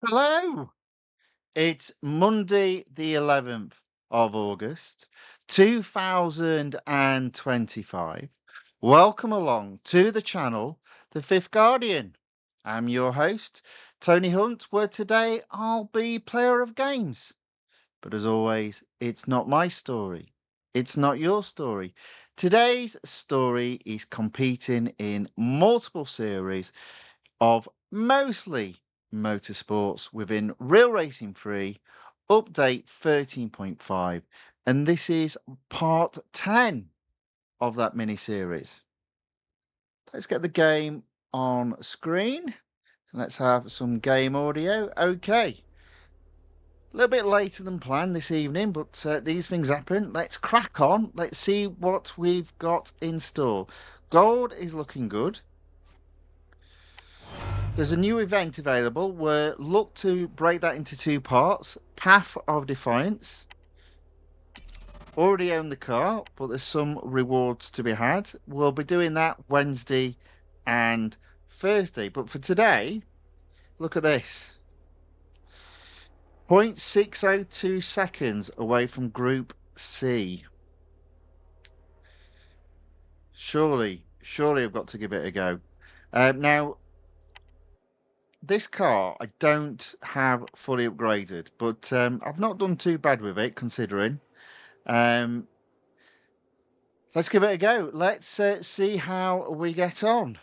Hello. It's Monday, the 11th of August, 2025. Welcome along to the channel, The Fifth Guardian. I'm your host, Tony Hunt, where today I'll be player of games. But as always, it's not my story. It's not your story. Today's story is competing in multiple series of mostly motorsports within Real Racing 3 update 13.5, and this is part 10 of that mini series. Let's get the game on screen. Let's have some game audio. Okay. A little bit later than planned this evening, but these things happen. Let's crack on. Let's see what we've got in store. Gold is looking good. There's a new event available. We're look to break that into two parts. Path of Defiance. Already own the car, but there's some rewards to be had. We'll be doing that Wednesday and Thursday. But for today, look at this. 0.602 seconds away from Group C. Surely I've got to give it a go. Now, this car I don't have fully upgraded, but I've not done too bad with it considering. Um, let's give it a go. Let's see how we get on.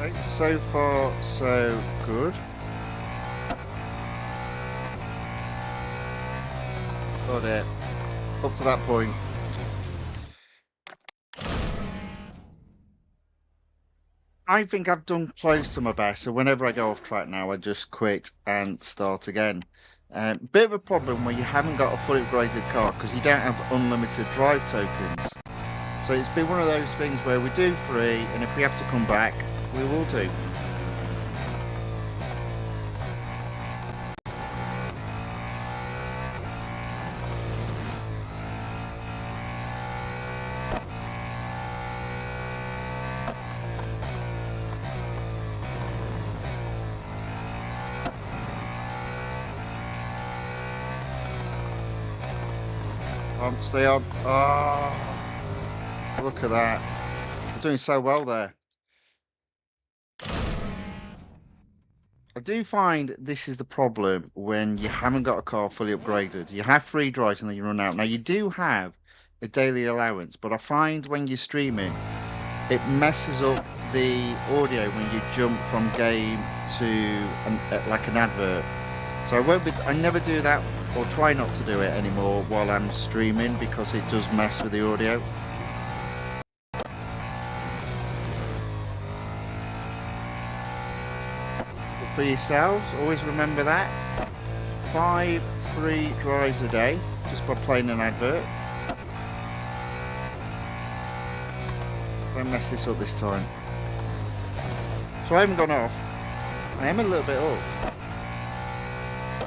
Okay, so far, so good. Got it. Up to that point. I think I've done close to my best, so whenever I go off track now, I just quit and start again. Bit of a problem where you haven't got a fully upgraded car because you don't have unlimited drive tokens. So it's been one of those things where we do free, and if we have to come back, we will do. Stay on. Oh, look at that. We're doing so well there. I do find this is the problem when you haven't got a car fully upgraded. You have free drives and then you run out. Now, you do have a daily allowance, but I find when you're streaming, it messes up the audio when you jump from game to like an advert. So I never do that or try not to do it anymore while I'm streaming because it does mess with the audio. But for yourselves, always remember that 5 free drives a day just by playing an advert. Don't mess this up this time. So I haven't gone off. I am a little bit up.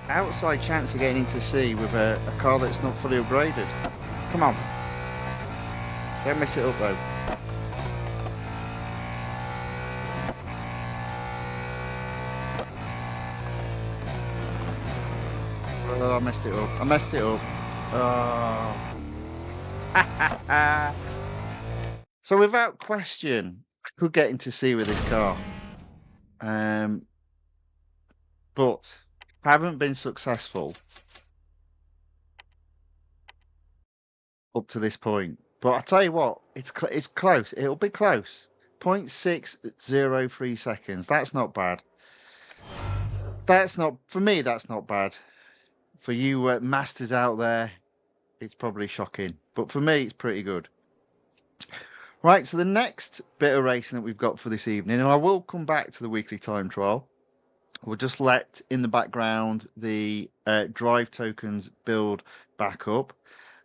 Outside chance of getting into C with a car that's not fully upgraded. Come on. Don't mess it up though. Oh, I messed it up. I messed it up. Oh. So without question, I could get into C with this car. But haven't been successful up to this point. But I tell you what, it's close. It'll be close. 0.603 seconds. That's not bad. That's not for me. That's not bad. For you masters out there, it's probably shocking. But for me, it's pretty good. Right. So the next bit of racing that we've got for this evening, and I will come back to the weekly time trial. We'll just let in the background the drive tokens build back up.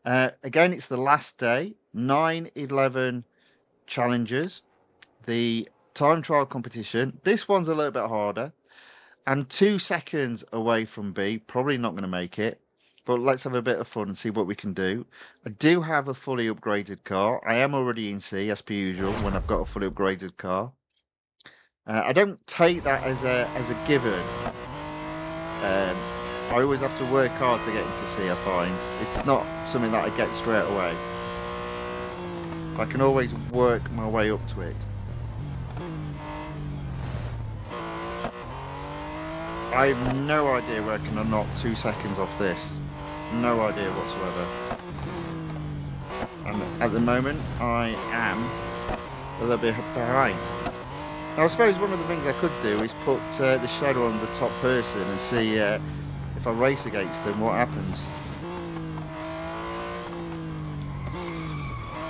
Again, it's the last day, 9-11 challenges, the time trial competition. This one's a little bit harder. I'm 2 seconds away from B, probably not going to make it, but let's have a bit of fun and see what we can do. I do have a fully upgraded car. I am already in C, as per usual, when I've got a fully upgraded car. I don't take that as a given. I always have to work hard to get into C, I find. It's not something that I get straight away. I can always work my way up to it. I have no idea where I can knock 2 seconds off this. No idea whatsoever. And at the moment, I am a little bit behind. Now, I suppose one of the things I could do is put the shadow on the top person and see if I race against them, what happens.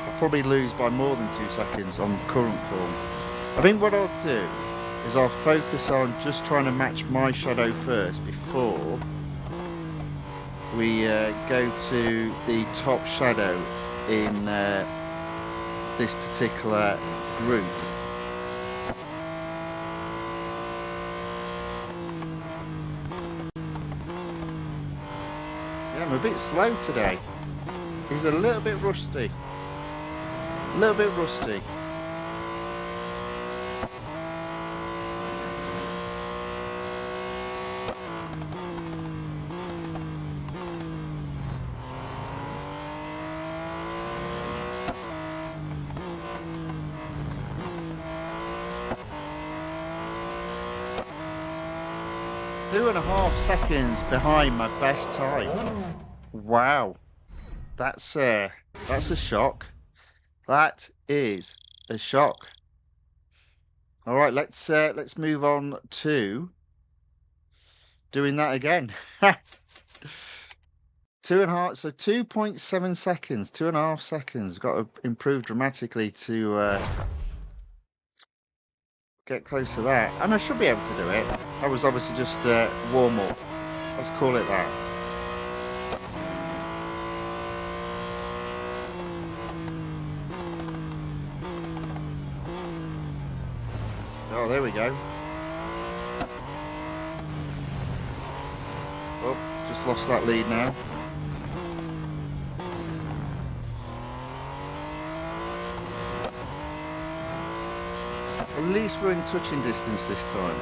I'll probably lose by more than 2 seconds on current form. I think what I'll do is I'll focus on just trying to match my shadow first before we go to the top shadow in this particular group. Yeah, I'm a bit slow today. He's a little bit rusty. A little bit rusty. 2.5 seconds behind my best time. Wow, that's a shock. That is a shock. All right, let's move on to doing that again. 2.5, so 2.7 seconds, 2.5 seconds. Got to improve dramatically to get close to that, and I should be able to do it. That was obviously just warm up. Let's call it that. Oh, there we go. Oh, just lost that lead now. At least we're in touching distance this time.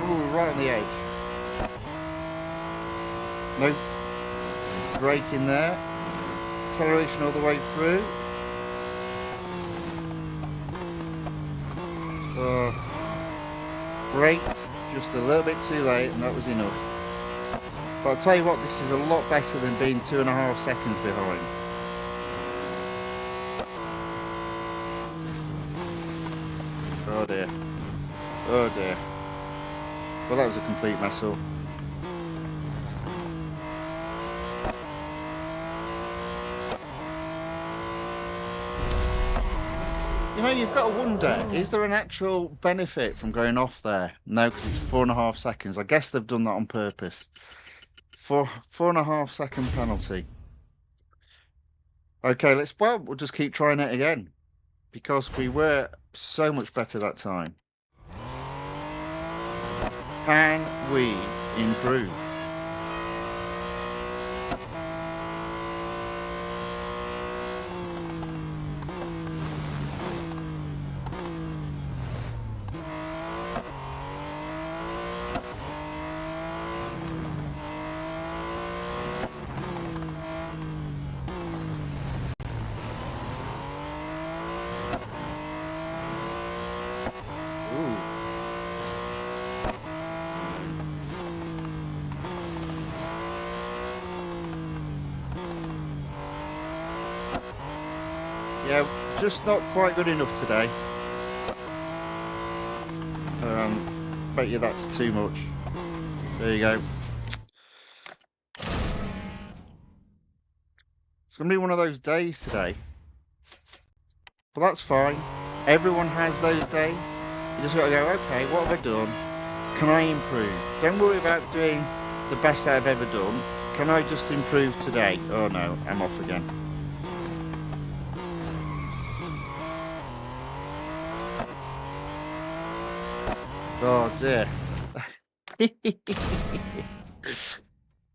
Ooh, right on the edge. No brake in there. Acceleration all the way through. Great, just a little bit too late, and that was enough. But I'll tell you what, this is a lot better than being 2.5 seconds behind. Oh dear. Oh dear. Well, that was a complete mess up. You know, you've got to wonder, is there an actual benefit from going off there? No, because it's 4.5 seconds. I guess they've done that on purpose. 4.5 second penalty. Okay, we'll just keep trying it again, because we were so much better that time. Can we improve? Yeah, just not quite good enough today. Bet you that's too much. There you go. It's going to be one of those days today. But that's fine. Everyone has those days. You just got to go, okay, what have I done? Can I improve? Don't worry about doing the best I've ever done. Can I just improve today? Oh no, I'm off again. Oh dear.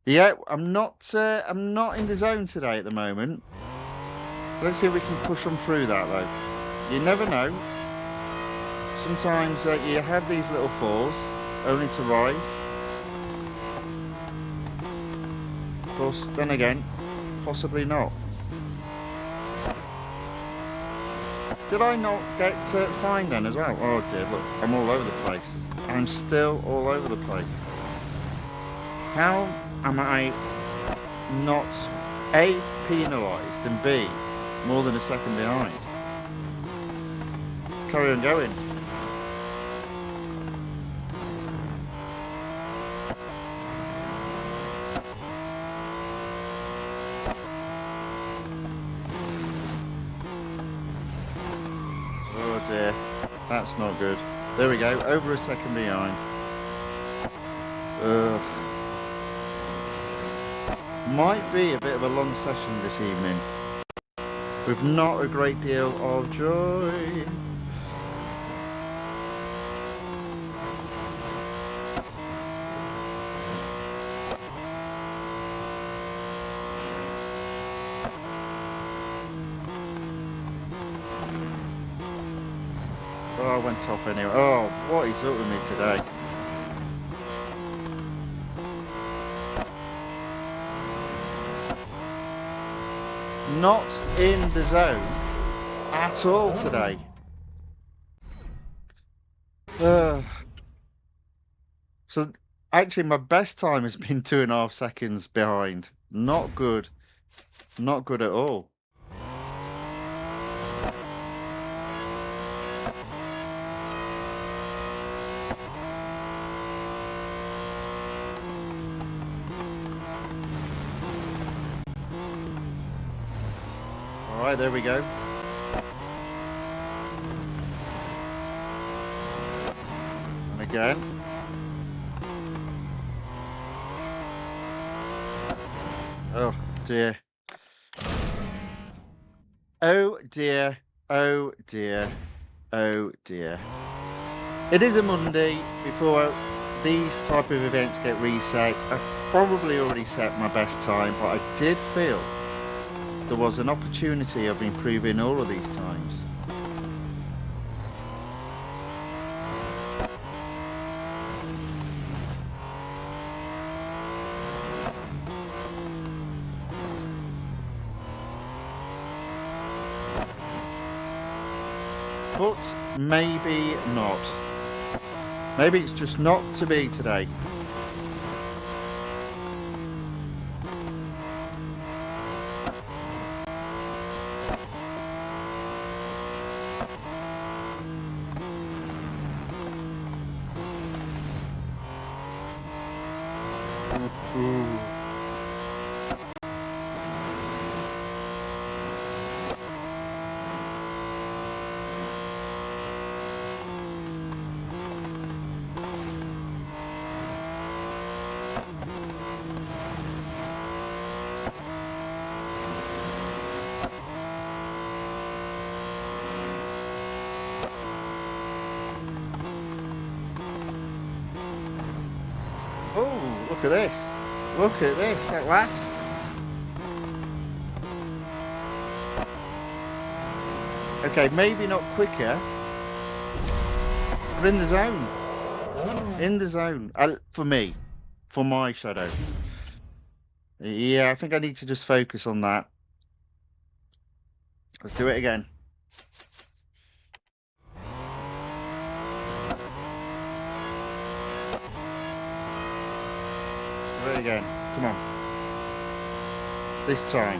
Yeah, I'm not in the zone today at the moment. Let's see if we can push on through that though. You never know. Sometimes you have these little falls only to rise. Of course, then again, possibly not. Did I not get fine then as well? Oh dear, look, I'm all over the place. I'm still all over the place. How am I not A, penalised, and B, more than a second behind? Let's carry on going. Oh dear, that's not good. There we go, over a second behind. Ugh. Might be a bit of a long session this evening, with not a great deal of joy. Oh, I went off anyway. Oh, what is up with me today? Not in the zone at all today. So actually my best time has been 2.5 seconds behind. Not good. Not good at all. Alright, there we go. And again. Oh dear. Oh dear. Oh dear. Oh dear. It is a Monday before these type of events get reset. I've probably already set my best time, but I did feel there was an opportunity of improving all of these times. But maybe not. Maybe it's just not to be today. Oh, look at this. Look at this at last. Okay, maybe not quicker, but in the zone. In the zone. For me. For my shadow. Yeah, I think I need to just focus on that. Let's do it again. Do it again. Come on. This time.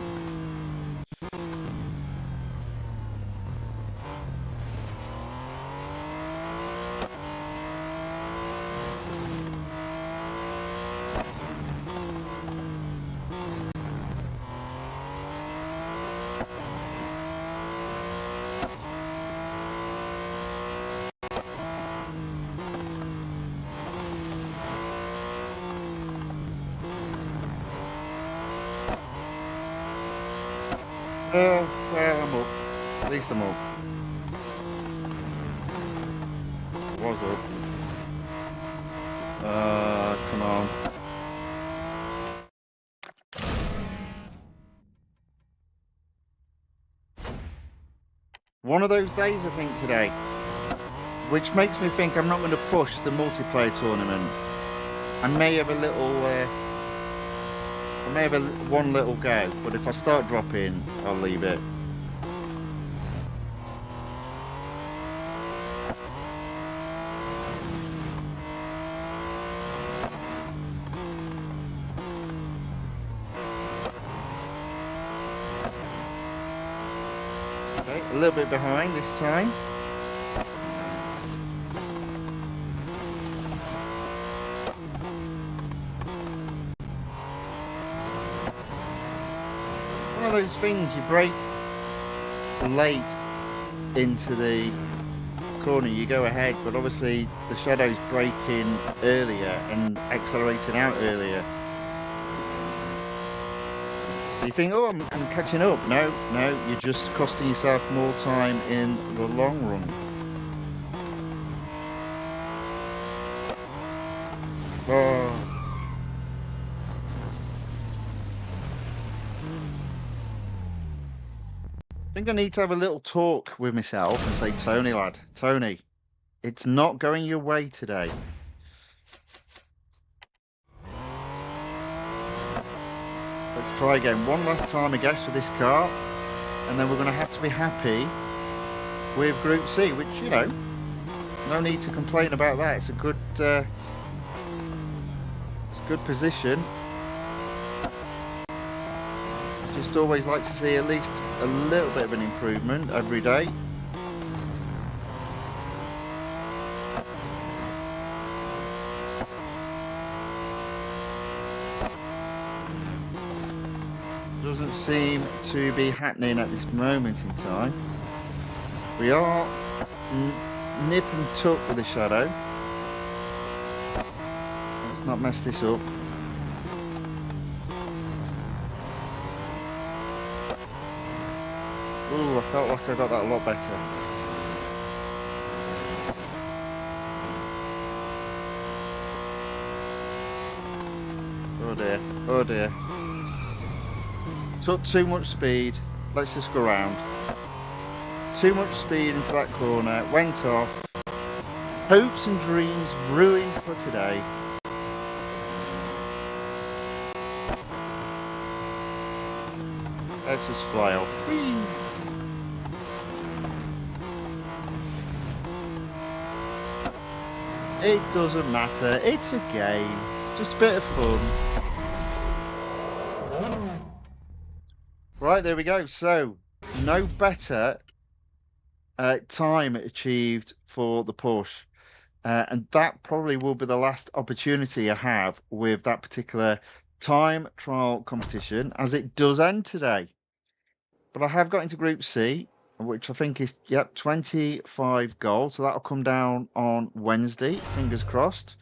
Well, I'm up. At least I'm up. I was up. Come on. One of those days, I think, today. Which makes me think I'm not going to push the multiplayer tournament. I may have a little... I may have one little go, but if I start dropping, I'll leave it. Okay, a little bit behind this time. One of those things, you brake late into the corner, you go ahead, but obviously the shadow's braking earlier and accelerating out earlier. So you think, oh, I'm catching up. No, you're just costing yourself more time in the long run. Oh. I think I need to have a little talk with myself and say, Tony, lad, Tony, it's not going your way today. Let's try again one last time, I guess, with this car, and then we're going to have to be happy with Group C, which, you know, no need to complain about that. It's a good, position. Just always like to see at least a little bit of an improvement every day. Doesn't seem to be happening at this moment in time. We are nip and tuck with the shadow. Let's not mess this up. Ooh, I felt like I got that a lot better. Oh dear, oh dear. Took too much speed. Let's just go round. Too much speed into that corner. Went off. Hopes and dreams ruined for today. Let's just fly off. Whee! It doesn't matter. It's a game. It's just a bit of fun. Right, there we go. So, no better time achieved for the Porsche. And that probably will be the last opportunity I have with that particular time trial competition, as it does end today. But I have got into Group C, which I think is, yep, 25 gold. So that'll come down on Wednesday, fingers crossed.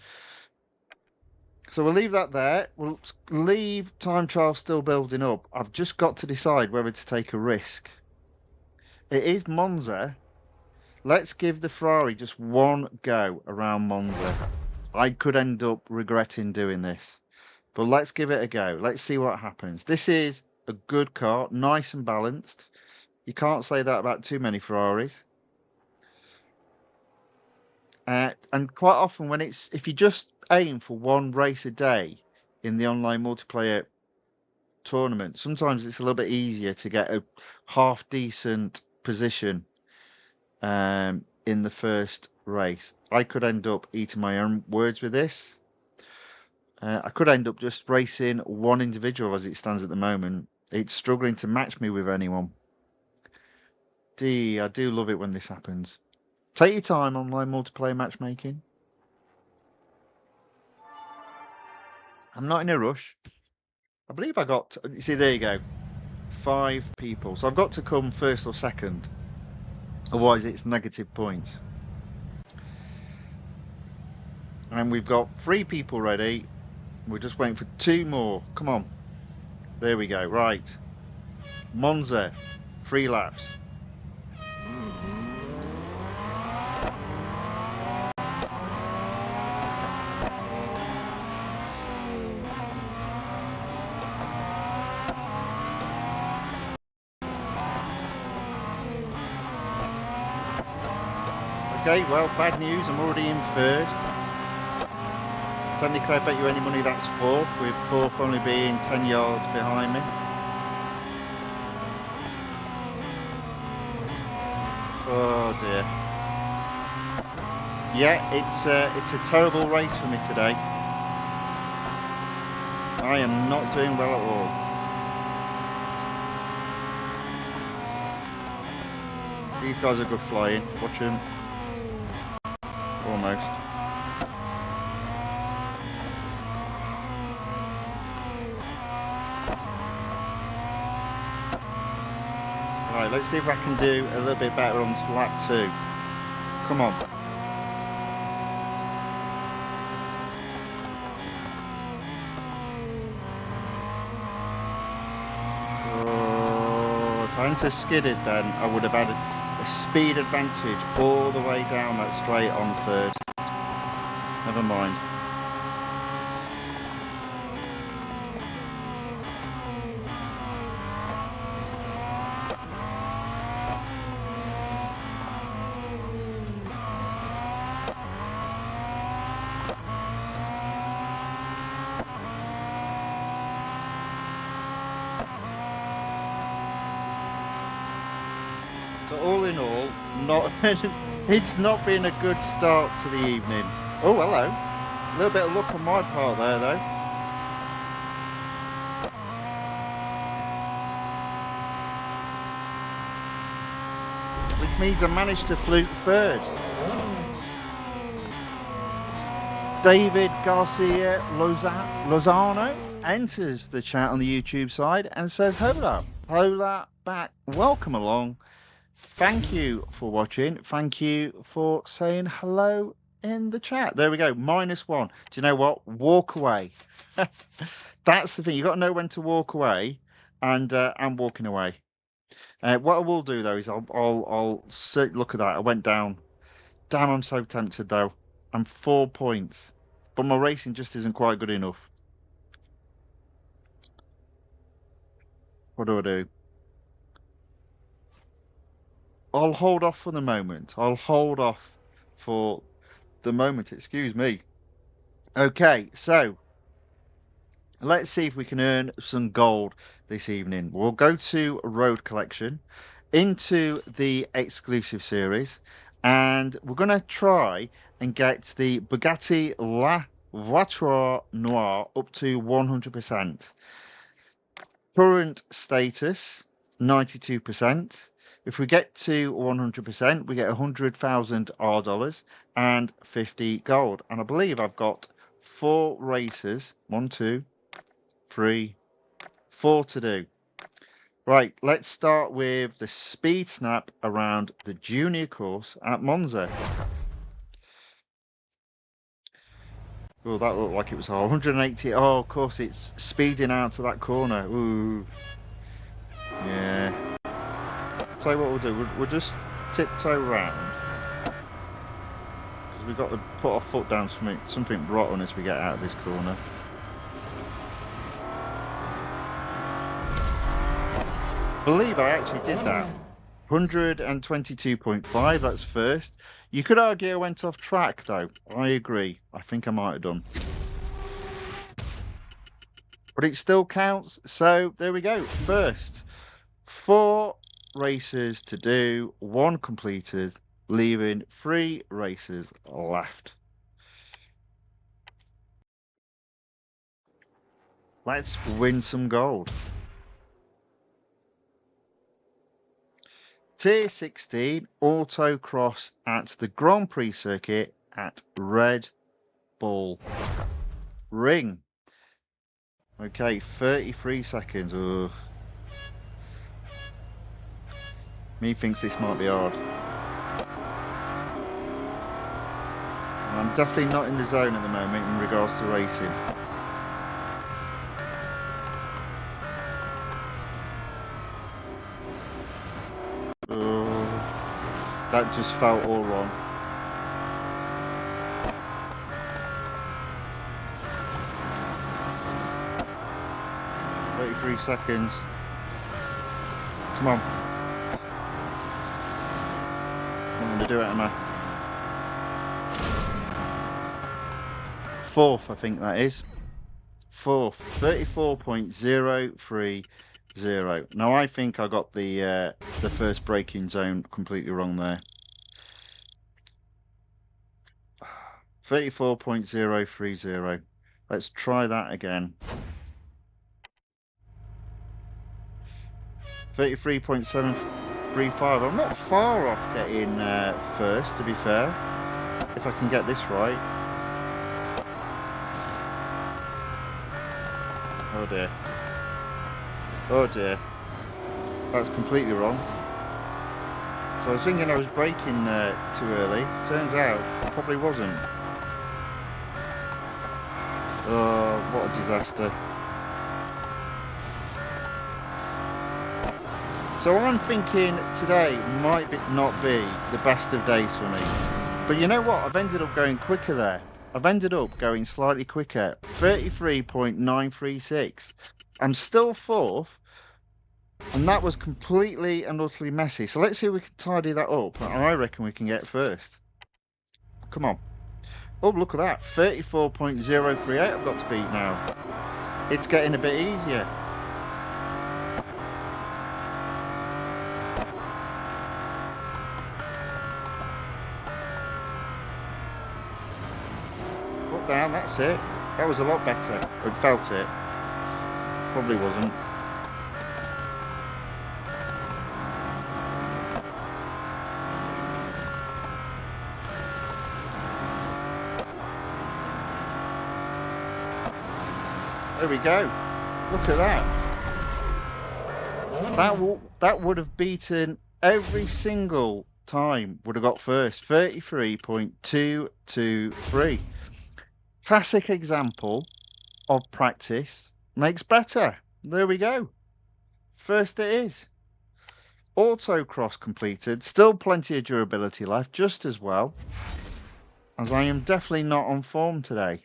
So we'll leave that there. We'll leave time trial still building up. I've just got to decide whether to take a risk. It is Monza. Let's give the Ferrari just one go around Monza. I could end up regretting doing this, but let's give it a go. Let's see what happens. This is a good car, nice and balanced. You can't say that about too many Ferraris. And quite often when if you just aim for one race a day in the online multiplayer tournament, sometimes it's a little bit easier to get a half decent position in the first race. I could end up eating my own words with this. I could end up just racing one individual as it stands at the moment. It's struggling to match me with anyone. I do love it when this happens. Take your time, online multiplayer matchmaking. I'm not in a rush. I believe I got... You see, there you go. 5 people. So I've got to come first or second. Otherwise, it's negative points. And we've got 3 people ready. We're just waiting for 2 more. Come on. There we go. Right. Monza. 3 laps. Okay, well, bad news. I'm already in 3rd. Technically, I bet you any money that's 4th, with 4th only being 10 yards behind me. Oh dear. Yeah, it's a terrible race for me today. I am not doing well at all. These guys are good flying. Watch them. Almost. Right, let's see if I can do a little bit better on lap 2. Come on. Oh, if I hadn't have skidded then, I would have had a speed advantage all the way down that straight on 3rd. Never mind. So all in all, it's not been a good start to the evening. Oh, hello. A little bit of luck on my part there, though. Which means I managed to fluke 3rd. David Garcia Lozano enters the chat on the YouTube side and says, hola, hola back, welcome along. Thank you for watching. Thank you for saying hello in the chat. There we go. -1. Do you know what? Walk away. That's the thing. You've got to know when to walk away, and I'm walking away. What I will do though is I'll look at that. I went down. Damn, I'm so tempted though. I'm 4 points, but my racing just isn't quite good enough. What do I do? I'll hold off for the moment. I'll hold off for the moment. Excuse me. Okay, so let's see if we can earn some gold this evening. We'll go to Road Collection, into the exclusive series, and we're going to try and get the Bugatti La Voiture Noire up to 100%. Current status, 92%. If we get to 100%, we get 100,000 R dollars and 50 gold. And I believe I've got 4 races. 1, 2, 3, 4 to do. Right, let's start with the speed snap around the junior course at Monza. Oh, that looked like it was hard. 180. Oh, of course, it's speeding out to that corner. Ooh. Yeah. Tell you what we'll do. We'll just tiptoe round. Because we've got to put our foot down something rotten as we get out of this corner. I believe I actually did that. 122.5, that's first. You could argue I went off track though. I agree. I think I might have done. But it still counts. So there we go. First, 4 races to do, 1 completed, leaving 3 races left. Let's win some gold. Tier 16 autocross at the Grand Prix circuit at Red Bull Ring. Okay, 33 seconds. Ugh. Me thinks this might be hard. I'm definitely not in the zone at the moment in regards to racing. That just felt all wrong. Three seconds. Come on. I'm going to do it, am I? Fourth, I think that is. Fourth, 34.030. Now, I think I got the first braking zone completely wrong there. 34.030. Let's try that again. 33.735. I'm not far off getting first, to be fair, if I can get this right. Oh dear. Oh dear. That's completely wrong. So I was thinking I was braking too early. Turns out I probably wasn't. Oh, what a disaster. So I'm thinking today might not be the best of days for me. But you know what? I've ended up going quicker there. I've ended up going slightly quicker. 33.936. I'm still fourth. And that was completely and utterly messy. So let's see if we can tidy that up. And I reckon we can get first. Come on. Oh, look at that. 34.038 I've got to beat now. It's getting a bit easier. Up, down, that's it. That was a lot better. I felt it. Probably wasn't. There we go. Look at that. That would have beaten every single time. Would have got first. 33.223. Classic example of practice makes better. There we go. First it is. Autocross completed. Still plenty of durability left, just as well, as I am definitely not on form today.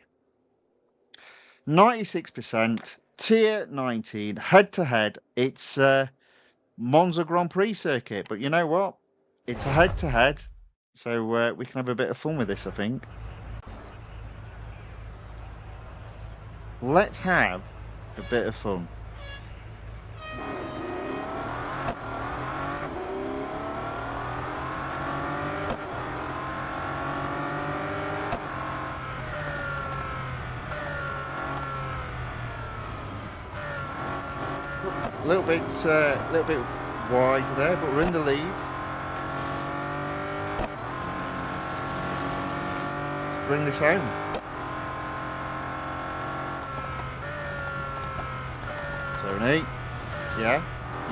96%, tier 19, head-to-head. It's Monza Grand Prix circuit, but you know what? It's a head-to-head, so we can have a bit of fun with this, I think. Let's have a bit of fun. A little bit wide there, but we're in the lead. Let's bring this home. Tony, yeah,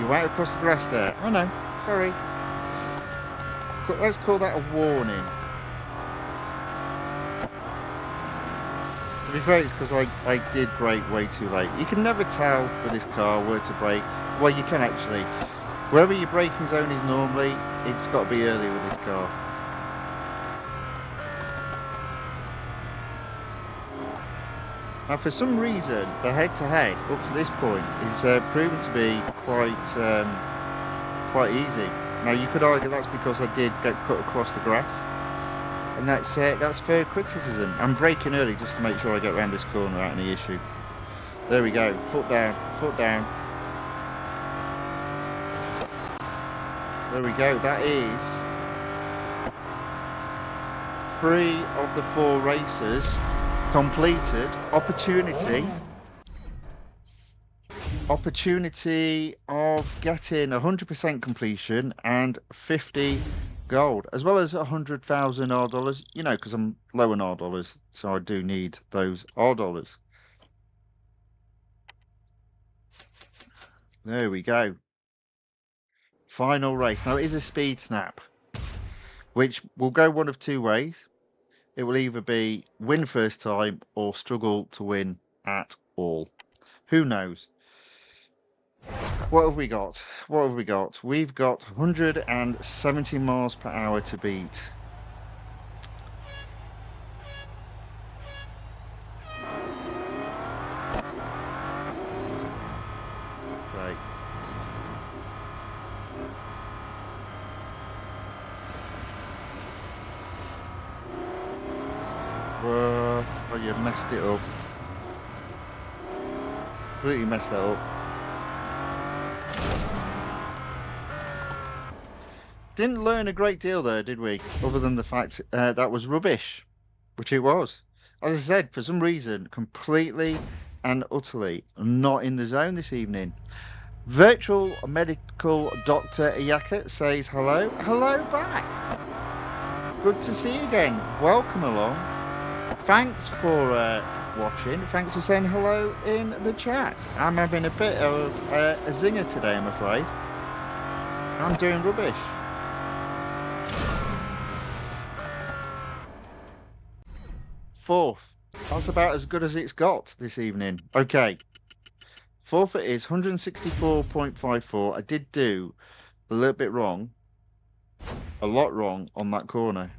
you went across the grass there. Oh no, sorry. Let's call that a warning. To be fair, it's because I did brake way too late. You can never tell with this car where to brake. Well, you can actually. Wherever your braking zone is normally, it's got to be early with this car. Now, for some reason, the head-to-head up to this point is proven to be quite easy. Now, you could argue that's because I did get cut across the grass. And that's fair criticism. I'm braking early just to make sure I get around this corner without any issue. There we go. Foot down. Foot down. There we go. That is 3 of the 4 races completed. Opportunity of getting 100% completion and 50 gold, as well as 100,000 R dollars, you know, because I'm low on R dollars, so I do need those R dollars. There we go. Final race. Now, it is a speed snap, which will go one of 2 ways. It will either be win first time or struggle to win at all. Who knows? What have we got? What have we got? We've got 170 miles per hour to beat. Great. Oh, you messed it up. Completely messed that up. Didn't learn a great deal there, did we? Other than the fact that was rubbish, which it was. As I said, for some reason, completely and utterly not in the zone this evening. Virtual medical doctor Iyaka says hello. Hello back. Good to see you again. Welcome along. Thanks for watching. Thanks for saying hello in the chat. I'm having a bit of a zinger today, I'm afraid. I'm doing rubbish. Fourth. That's about as good as it's got this evening. Okay. Fourth it is 164.54. I did do a little bit wrong. A lot wrong on that corner.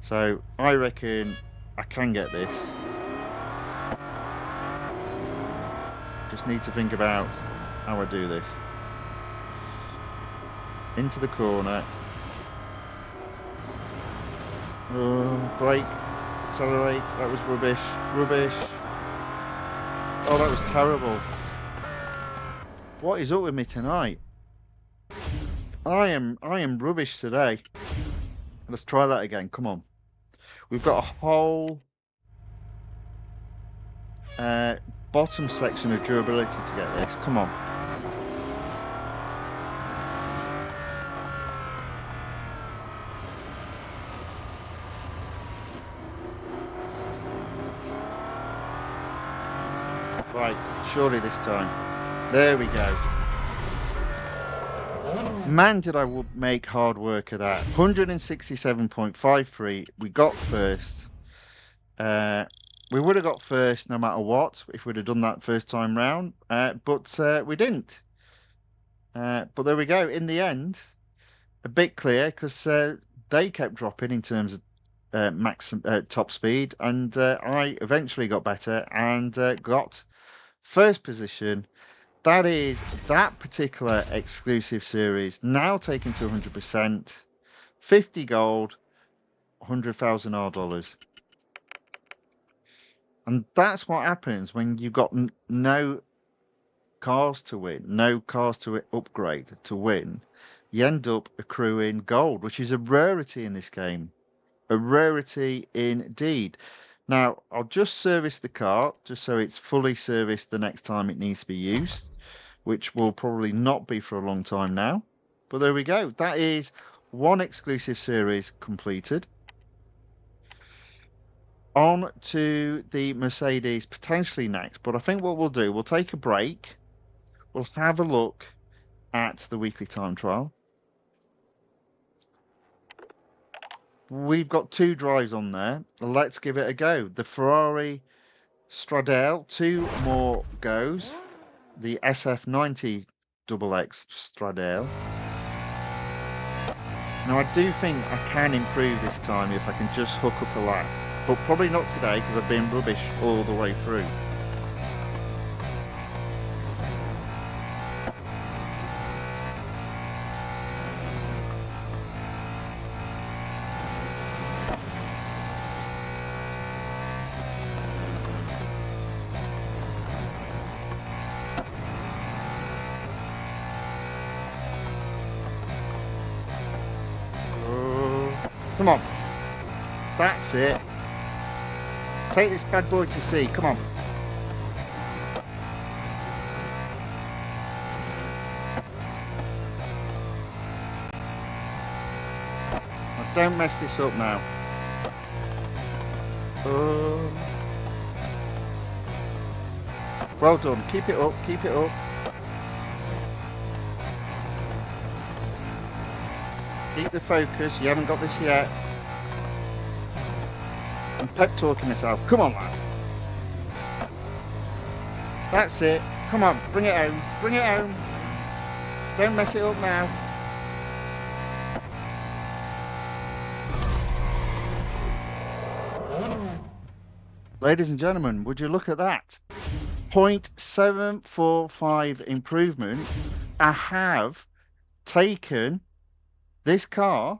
So I reckon I can get this. Just need to think about how I do this. Into the corner. Brake. Accelerate. That was rubbish. Rubbish. Oh, that was terrible. What is up with me tonight? I am rubbish today. Let's try that again. Come on. We've got a whole bottom section of durability to get this. Come on. Right, surely this time. There we go. Man, did I make hard work of that. 167.53. We got first. We would have got first no matter what if we'd have done that first time round, but we didn't. But there we go. In the end, a bit clear because they kept dropping in terms of top speed, and I eventually got better and got first position. That is that particular exclusive series now taken to 100%, 50 gold, 100,000 dollars. And that's what happens when you've got no cars to win, no cars to upgrade to win. You end up accruing gold, which is a rarity in this game. A rarity indeed. Now, I'll just service the car, just so it's fully serviced the next time it needs to be used, which will probably not be for a long time now. But there we go. That is one exclusive series completed. On to the Mercedes potentially next. But I think what we'll do, we'll take a break. We'll have a look at the weekly time trial. We've got 2 drives on there. Let's give it a go. The Ferrari Stradale, 2 more goes. The SF90 XX Stradale. Now I do think I can improve this time if I can just hook up a lap, but probably not today because I've been rubbish all the way through. Come on. That's it. Take this bad boy to sea. Come on. Now, don't mess this up now. Well done. Keep it up. Keep it up. Keep the focus. You haven't got this yet. I'm pep talking myself. Come on, lad. That's it. Come on. Bring it home. Bring it home. Don't mess it up now. Ladies and gentlemen, would you look at that? 0.745 improvement. I have taken this car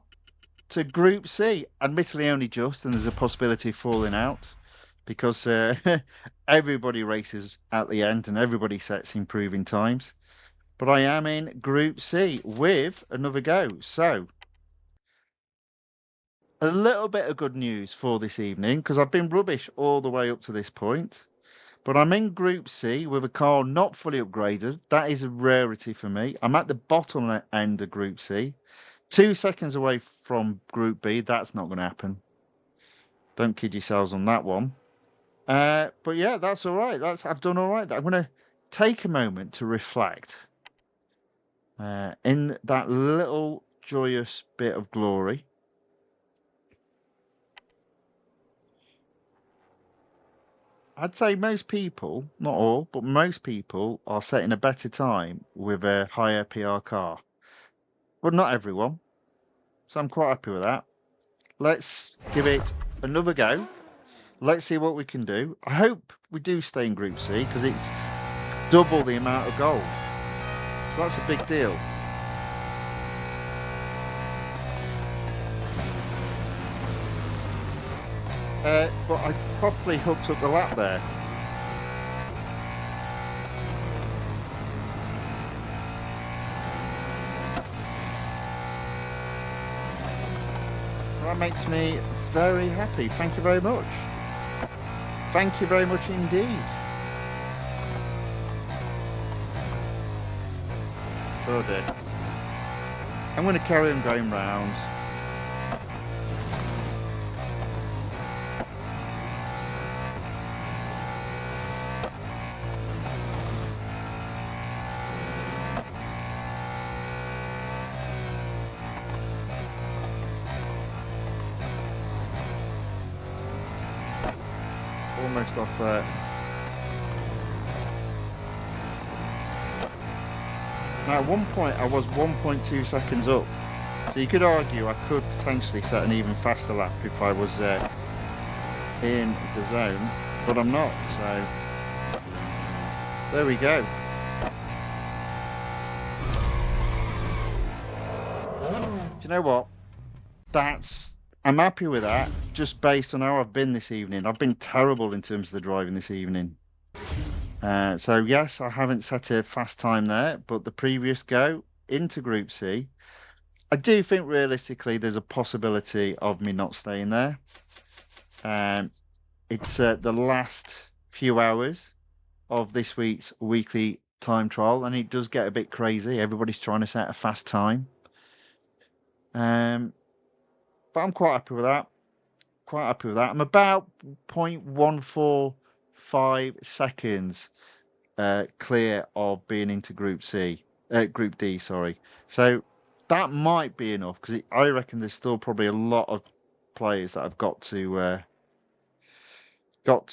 to Group C. Admittedly, only just, and there's a possibility of falling out because everybody races at the end and everybody sets improving times. But I am in Group C with another go. So, a little bit of good news for this evening because I've been rubbish all the way up to this point. But I'm in Group C with a car not fully upgraded. That is a rarity for me. I'm at the bottom end of Group C. 2 seconds away from Group B. That's not going to happen. Don't kid yourselves on that one. But yeah, that's all right. I've done all right. I'm going to take a moment to reflect in that little joyous bit of glory. I'd say most people, not all, but most people are setting a better time with a higher PR car. But not everyone. So I'm quite happy with that. Let's give it another go. Let's see what we can do. I hope we do stay in Group C because it's double the amount of gold. So that's a big deal. But I properly hooked up the lap there. That makes me very happy. Thank you very much. Thank you very much indeed. Oh dear. I'm going to carry on going round. Almost off there. Now at one point I was 1.2 seconds up, so you could argue I could potentially set an even faster lap if I was in the zone, but I'm not, so there we go. Do you know what? I'm happy with that, just based on how I've been this evening. I've been terrible in terms of the driving this evening. So yes, I haven't set a fast time there, but the previous go into Group C, I do think realistically there's a possibility of me not staying there. It's the last few hours of this week's weekly time trial, and it does get a bit crazy. Everybody's trying to set a fast time. But I'm quite happy with that. Quite happy with that. I'm about 0.145 seconds clear of being into Group D, sorry. So that might be enough because I reckon there's still probably a lot of players that have got to do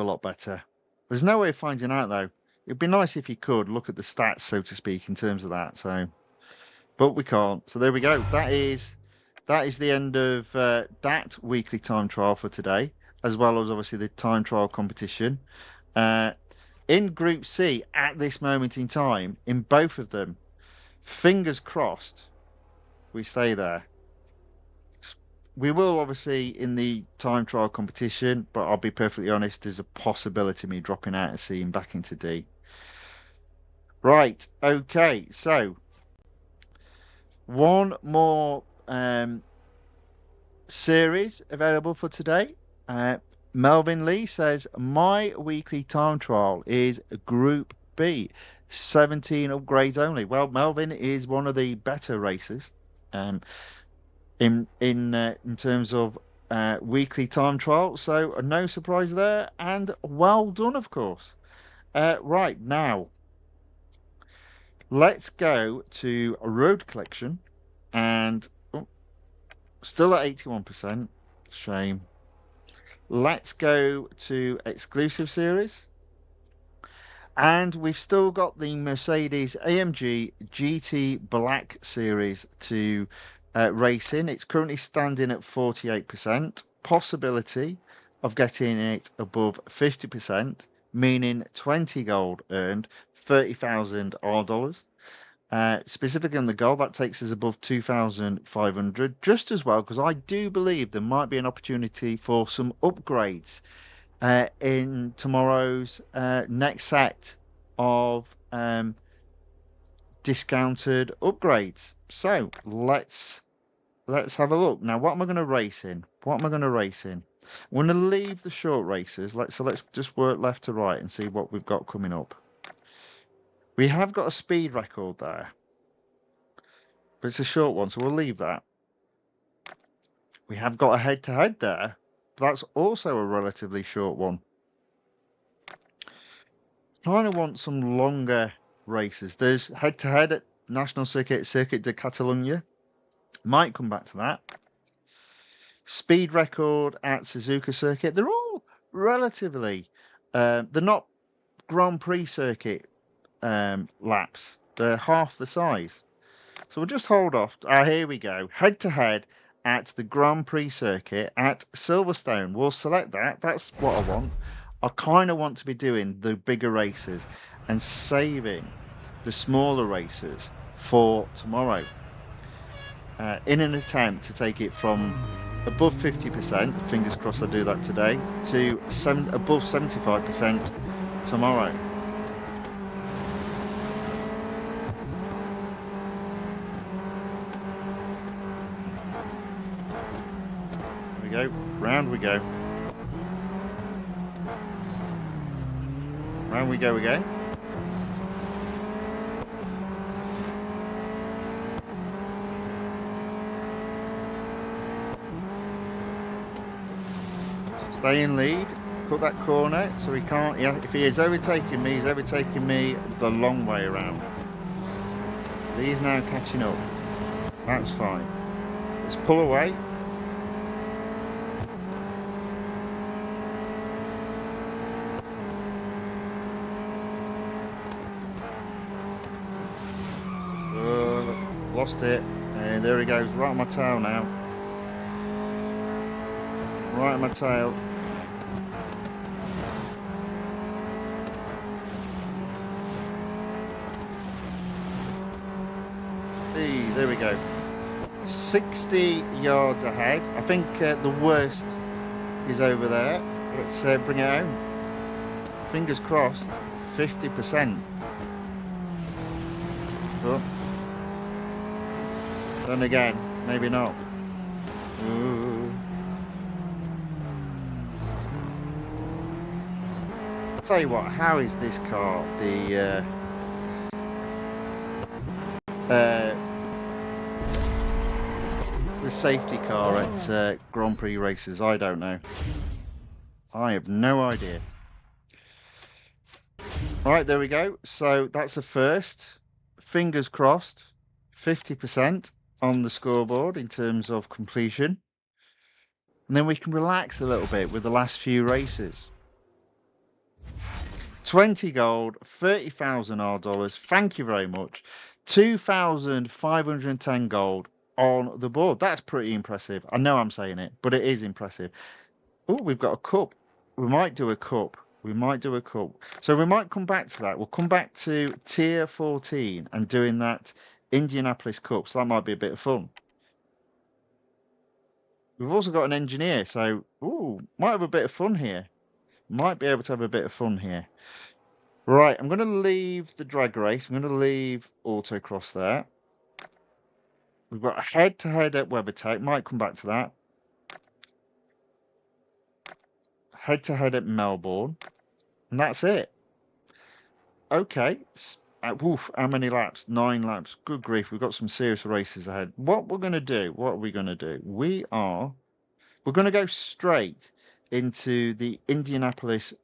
a lot better. There's no way of finding out though. It'd be nice if you could look at the stats, so to speak, in terms of that. So, but we can't. So there we go. That is the end of that weekly time trial for today, as well as obviously the time trial competition. In Group C at this moment in time, in both of them, fingers crossed, we stay there. We will obviously in the time trial competition, but I'll be perfectly honest, there's a possibility of me dropping out of C and back into D. Right, okay, so one more series available for today. Melvin Lee says, my weekly time trial is Group B, 17 upgrades only. Well, Melvin is one of the better racers in terms of weekly time trial. So no surprise there, and well done, of course. Right, now, let's go to Road Collection, and still at 81%. Shame. Let's go to Exclusive Series. And we've still got the Mercedes-AMG GT Black Series to race in. It's currently standing at 48%. Possibility of getting it above 50%, meaning 20 gold earned, 30,000 dollars. Specifically on the gold, that takes us above 2,500, just as well, because I do believe there might be an opportunity for some upgrades in tomorrow's next set of discounted upgrades. So let's have a look. Now, what am I going to race in? What am I going to race in? I'm going to leave the short races. Let's just work left to right and see what we've got coming up. We have got a speed record there, but it's a short one, so we'll leave that. We have got a head-to-head there, but that's also a relatively short one. Kind of want some longer races. There's head-to-head at National Circuit, Circuit de Catalunya. Might come back to that. Speed record at Suzuka Circuit. They're all relatively, they're not Grand Prix circuit laps. They're half the size. So we'll just hold off. Here we go. Head-to-head at the Grand Prix circuit at Silverstone. We'll select that. That's what I want. I kind of want to be doing the bigger races and saving the smaller races for tomorrow in an attempt to take it from above 50%, fingers crossed I do that today, to above 75% tomorrow. There we go, round we go. Round we go again. Stay in lead, cut that corner so he can't, if he is overtaking me, he's overtaking me the long way around. But he's now catching up. That's fine. Let's pull away. Lost it, and there he goes, right on my tail now. Right on my tail. Hey, there we go. 60 yards ahead. I think the worst is over there. Let's bring it home. Fingers crossed, 50%. Oh. Then again, maybe not. Ooh. I'll tell you what, how is this car the safety car at Grand Prix races? I don't know. I have no idea. Right, there we go. So that's a first. Fingers crossed, 50% on the scoreboard in terms of completion. And then we can relax a little bit with the last few races. 20 gold, 30,000 dollars. Thank you very much. 2,510 gold on the board. That's pretty impressive. I know I'm saying it, but it is impressive. Oh, we've got a cup. We might do a cup. We might do a cup. So we might come back to that. We'll come back to tier 14 and doing that Indianapolis Cup. So that might be a bit of fun. We've also got an engineer. So, might have a bit of fun here. Might be able to have a bit of fun here. Right, I'm going to leave the drag race. I'm going to leave autocross there. We've got a head-to-head at WeatherTech. Might come back to that. Head-to-head at Melbourne. And that's it. Okay. How many laps? 9 laps. Good grief, we've got some serious races ahead. What we're going to do, what are we going to do? We're going to go straight into the Indianapolis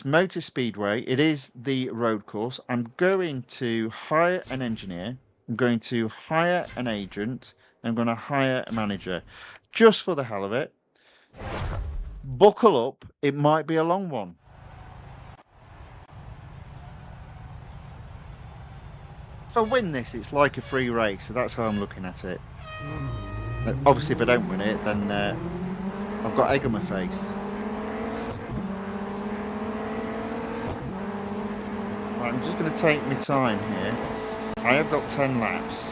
Motor Speedway. It is the road course. I'm going to hire an engineer. I'm going to hire an agent. I'm going to hire a manager. Just for the hell of it. Buckle up. It might be a long one. if I win this, it's like a free race, so that's how I'm looking at it. Obviously, if I don't win it, then I've got egg on my face. Right, I'm just going to take my time here. I have got 10 laps.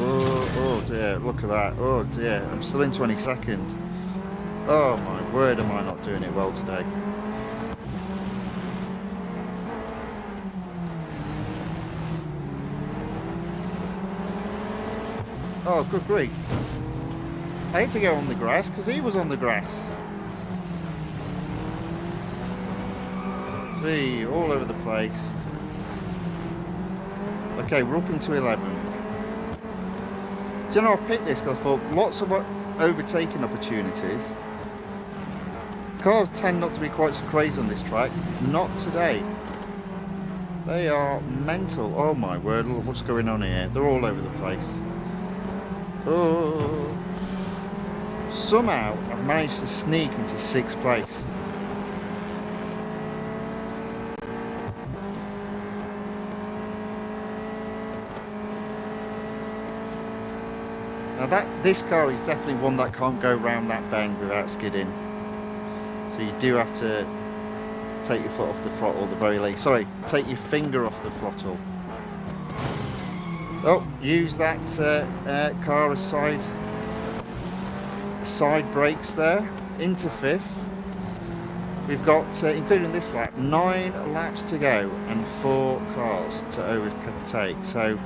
Oh dear, look at that. Oh dear, I'm still in 22nd. Oh my word, am I not doing it well today. Oh, good grief. I had to go on the grass because he was on the grass. See, all over the place. Okay, we're up into 11. Do you know, I picked this because I thought lots of overtaking opportunities. Cars tend not to be quite so crazy on this track. Not today. They are mental. Oh my word, look what's going on here. They're all over the place. Oh. Somehow I've managed to sneak into 6th place. Now this car is definitely one that can't go round that bend without skidding. So you do have to take your foot off the throttle, the very least. Sorry, take your finger off the throttle. Oh, use that car as side brakes there, into 5th. We've got, including this lap, 9 laps to go and 4 cars to overtake. So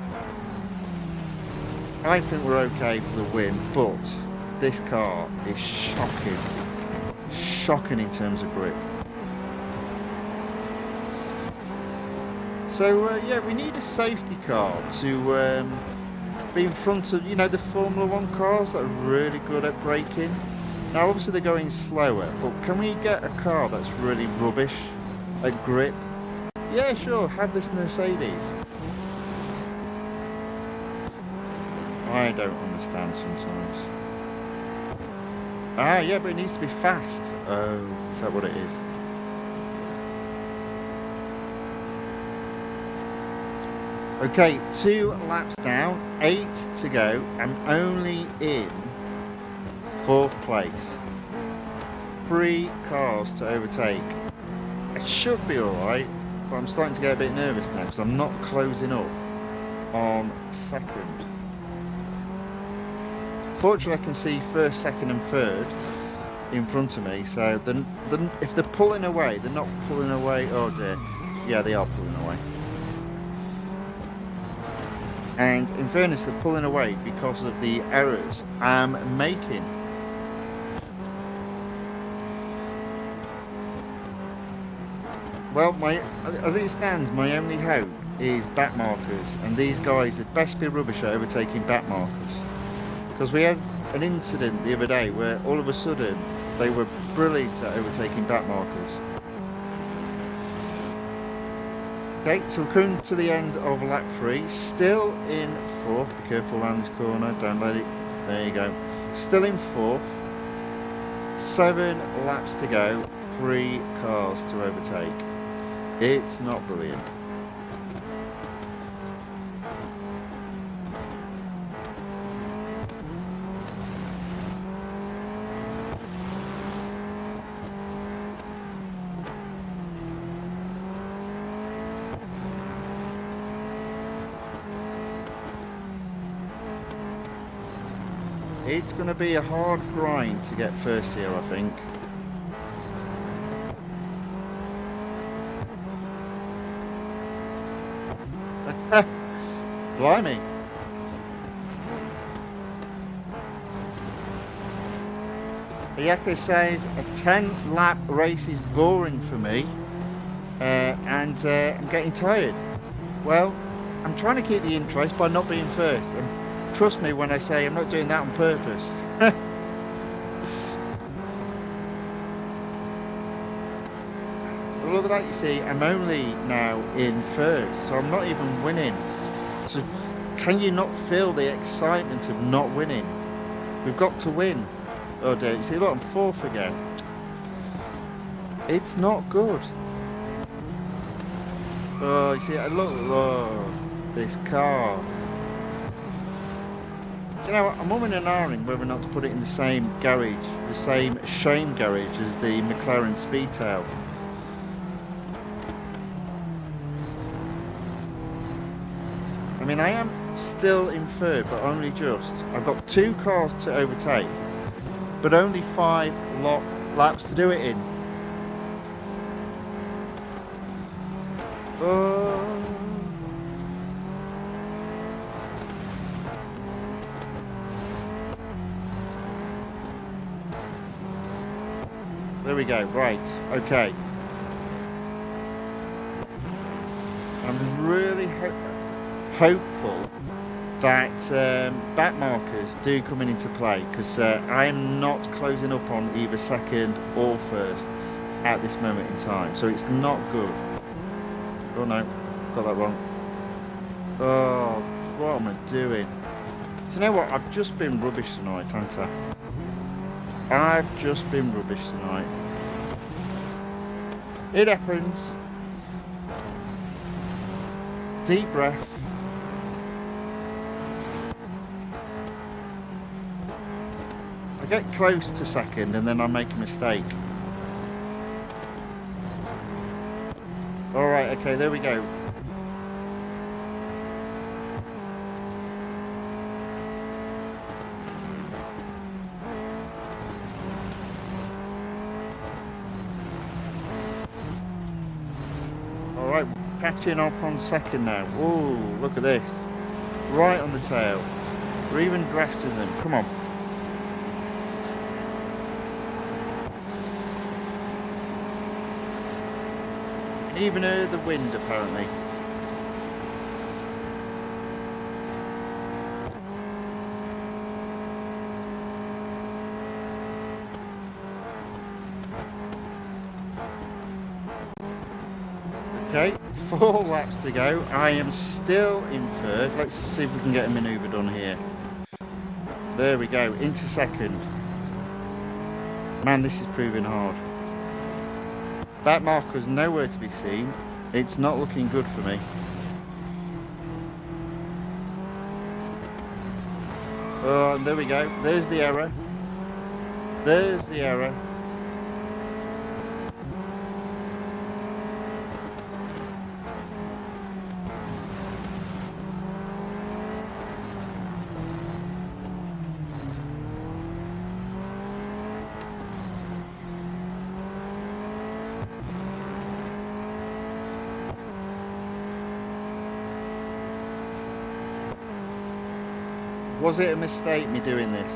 I think we're okay for the win, but this car is shocking in terms of grip. So yeah, we need a safety car to be in front of, you know, the Formula 1 cars that are really good at braking. Now obviously they're going slower, but can we get a car that's really rubbish at grip? Yeah, sure, have this Mercedes. I don't understand sometimes. Ah, yeah, but it needs to be fast. Oh, is that what it is? Okay, 2 laps down, 8 to go. I'm only in 4th place. 3 cars to overtake. It should be alright, but I'm starting to get a bit nervous now because I'm not closing up on 2nd. Fortunately, I can see 1st, 2nd and 3rd in front of me, so if they're pulling away, they're not pulling away. Oh dear. Yeah, they are pulling away. And in fairness, they're pulling away because of the errors I'm making. Well, as it stands, my only hope is back markers, and these guys had best be rubbish at overtaking back markers. Because we had an incident the other day where all of a sudden they were brilliant at overtaking back markers. Okay, so we're coming to the end of lap 3, still in 4th. Be careful around this corner, don't let it. There you go. Still in 4th. 7 laps to go, 3 cars to overtake. It's not brilliant. It's going to be a hard grind to get first here, I think. Blimey. Yako says a 10-lap race is boring for me, and I'm getting tired. Well, I'm trying to keep the interest by not being first, and trust me when I say I'm not doing that on purpose. Look at that, you see, I'm only now in first, so I'm not even winning. So can you not feel the excitement of not winning? We've got to win. Oh dear, you see, look, I'm fourth again. It's not good. Oh, you see, look, oh, this car. Do you know what? I'm umming and ahhing whether or not to put it in the same garage, the same shame garage as the McLaren Speedtail. I mean, I am still in third, but only just. I've got 2 cars to overtake, but only 5 laps to do it in. There we go, right, okay. I'm really hopeful that back markers do come into play, because I am not closing up on either second or first at this moment in time, so it's not good. Oh no, got that wrong. Oh, what am I doing? Do you know what? I've just been rubbish tonight, haven't I? I've just been rubbish tonight. It happens. Deep breath. I get close to second and then I make a mistake. Alright, okay, there we go. Alright, catching up on second now. Ooh, look at this. Right on the tail. We're even drafting them. Come on. Even heard the wind apparently. Okay, 4 laps to go. I am still in third. Let's see if we can get a manoeuvre done here. There we go, into second. Man, this is proving hard. Back marker's nowhere to be seen. It's not looking good for me. Oh, and there we go. There's the error. There's the error. Was it a mistake me doing this?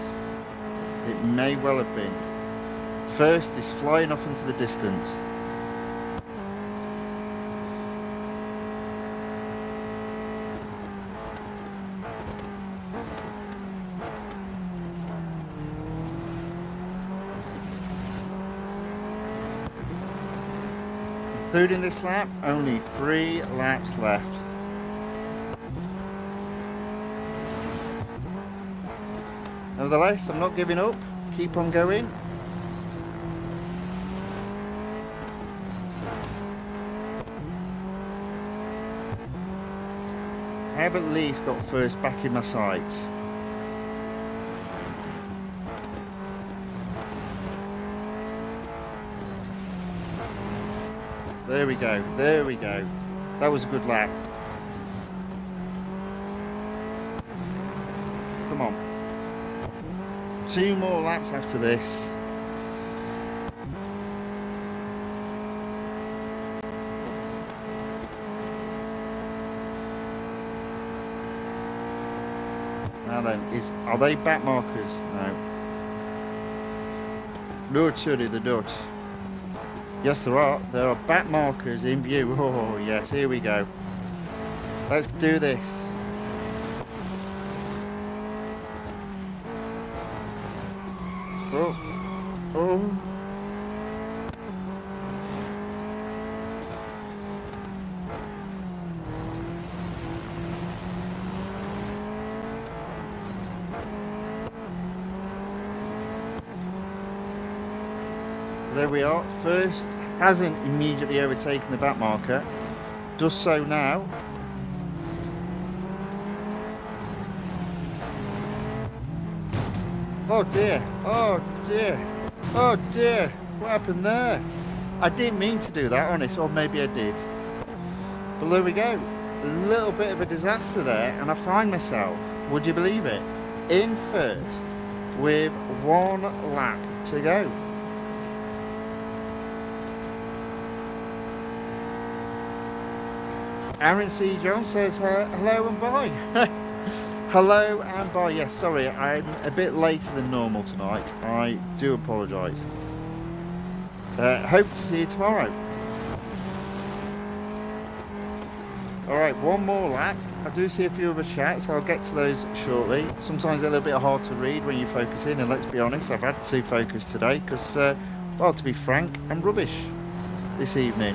It may well have been. First is flying off into the distance. Including this lap, only 3 laps left. Nevertheless, I'm not giving up. Keep on going. I have at least got first back in my sights. There we go. There we go. That was a good lap. Come on. 2 more laps after this. Now then, are they back markers? No. LordSonny the Dutch. Yes, there are. There are back markers in view. Oh, yes, here we go. Let's do this. Oh, oh. There we are. First hasn't immediately overtaken the back marker. Does so now. Oh dear, oh dear, oh dear, what happened there? I didn't mean to do that, honest, or maybe I did. But there we go, a little bit of a disaster there, and I find myself, would you believe it, in first with 1 lap to go. Aaron C. Jones says hello and bye. Hello and bye. Yes, sorry, I'm a bit later than normal tonight. I do apologise. Hope to see you tomorrow. Alright, 1 more lap. I do see a few other chats, so I'll get to those shortly. Sometimes they're a little bit hard to read when you focus in, and let's be honest, I've had to focus today because, well, to be frank, I'm rubbish this evening.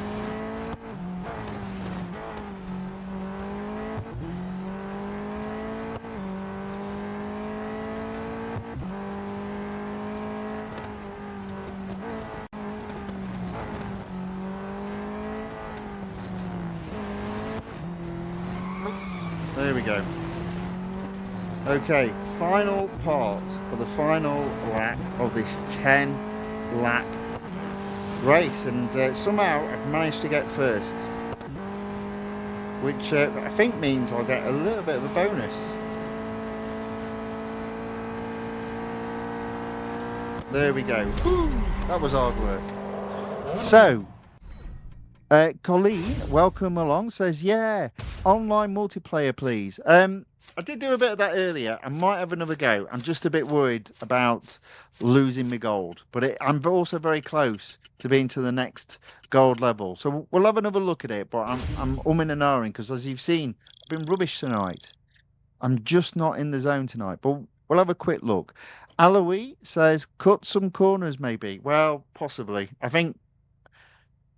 There we go. Okay, final part of the final lap of this 10 lap race, and somehow I've managed to get first, which I think means I'll get a little bit of a bonus. There we go. Woo! That was hard work. So Colleen, welcome along, says, yeah, online multiplayer, please. I did do a bit of that earlier. I might have another go. I'm just a bit worried about losing my gold, but I'm also very close to being to the next gold level. So we'll have another look at it, but I'm umming and ahhing because, as you've seen, I've been rubbish tonight. I'm just not in the zone tonight, but we'll have a quick look. Aloe says, cut some corners maybe. Well, possibly. I think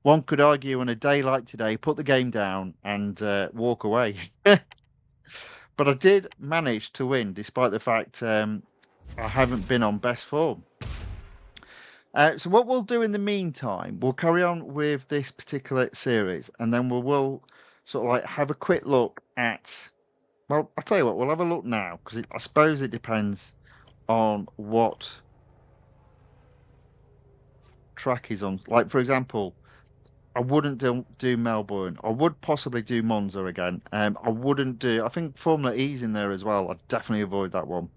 one could argue on a day like today, put the game down and walk away. But I did manage to win, despite the fact I haven't been on best form. So what we'll do in the meantime, we'll carry on with this particular series, and then we'll sort of like have a quick look at, well, I'll tell you what, we'll have a look now, because I suppose it depends on what track is on. Like, for example, I wouldn't do Melbourne. I would possibly do Monza again. I wouldn't do, I think Formula E's in there as well. I'd definitely avoid that one.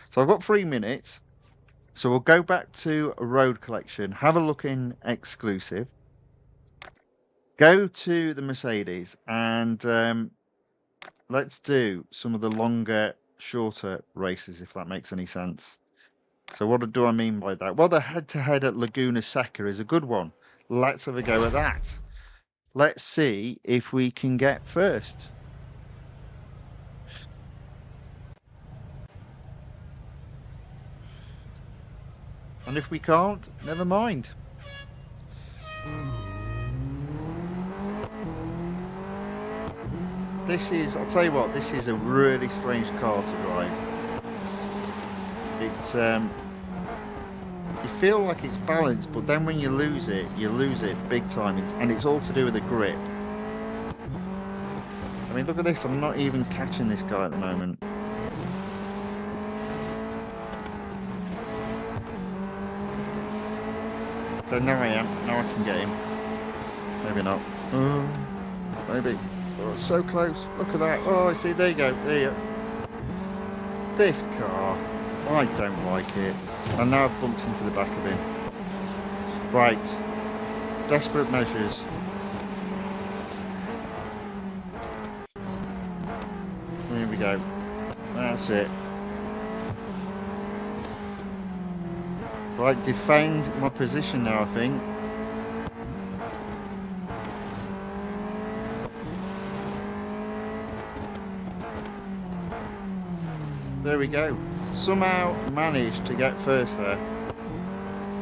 So I've got 3 minutes. So we'll go back to Road Collection, have a look in Exclusive, go to the Mercedes, and let's do some of the longer, shorter races, if that makes any sense. So what do I mean by that? Well, the head-to-head at Laguna Seca is a good one. Let's have a go at that. Let's see if we can get first. And if we can't, never mind. This is, I'll tell you what, this is a really strange car to drive. It's, you feel like it's balanced, but then when you lose it big time, and it's all to do with the grip. I mean, look at this, I'm not even catching this guy at the moment. So now I am, now I can get him. Maybe not. Maybe. Oh, it's so close, look at that. Oh, see, there you go, there you go. This car, I don't like it. And now I've bumped into the back of him. Right. Desperate measures. There we go. That's it. Right, defend my position now, I think. There we go. Somehow managed to get first there.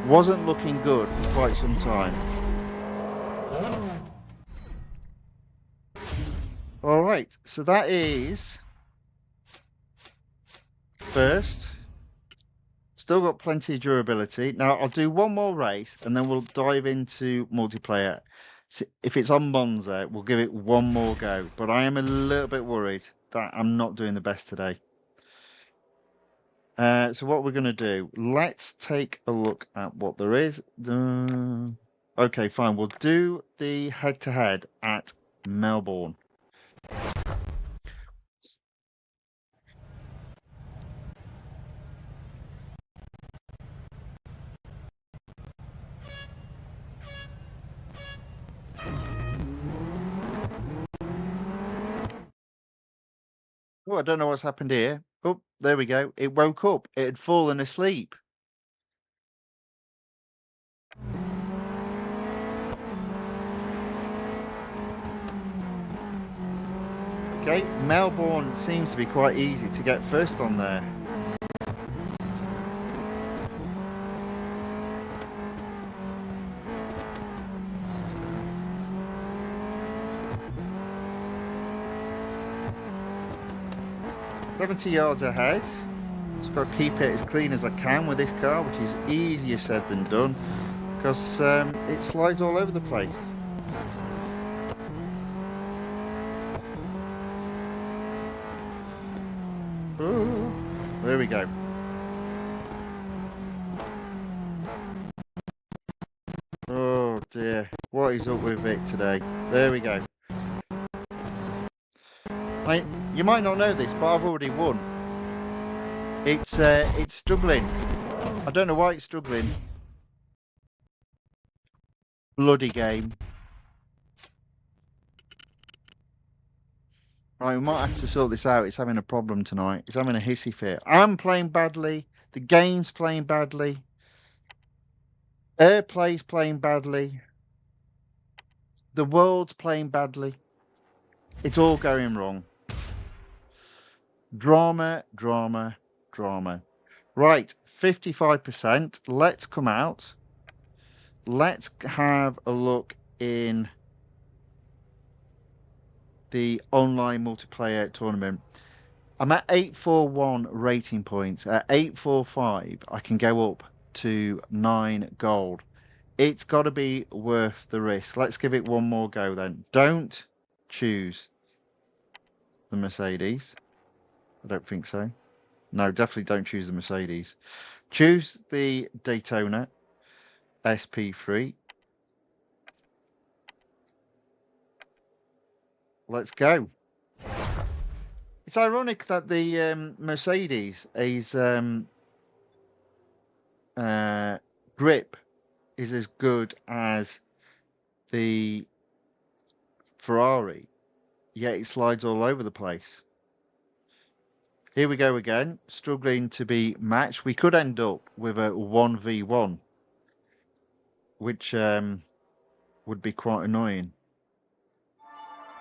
Wasn't looking good for quite some time. All right, so that is first. Still got plenty of durability. Now I'll do one more race and then we'll dive into multiplayer. If it's on Monza, we'll give it one more go. But I am a little bit worried that I'm not doing the best today. So what we're going to do, let's take a look at what there is. Okay, fine. We'll do the head-to-head at Melbourne. Oh, I don't know what's happened here. Oh, there we go. It woke up. It had fallen asleep. Okay, Melbourne seems to be quite easy to get first on there. "70 yards ahead. Just got to keep it as clean as I can with this car, which is easier said than done, because it slides all over the place." Ooh, there we go. Oh dear, what is up with it today? There we go. You might not know this, but I've already won. It's struggling. I don't know why it's struggling. Bloody game. Right, we might have to sort this out. It's having a problem tonight. It's having a hissy fit. I'm playing badly. The game's playing badly. Airplay's playing badly. The world's playing badly. It's all going wrong. Drama, drama, drama. Right, 55%. Let's come out. Let's have a look in the online multiplayer tournament. I'm at 841 rating points. At 845, I can go up to 9 gold. It's got to be worth the risk. Let's give it one more go then. Don't choose the Mercedes. I don't think so. No, definitely don't choose the Mercedes. Choose the Daytona SP3. Let's go. It's ironic that the Mercedes is grip is as good as the Ferrari, yet it slides all over the place. Here we go again, struggling to be matched. We could end up with a 1v1, which would be quite annoying.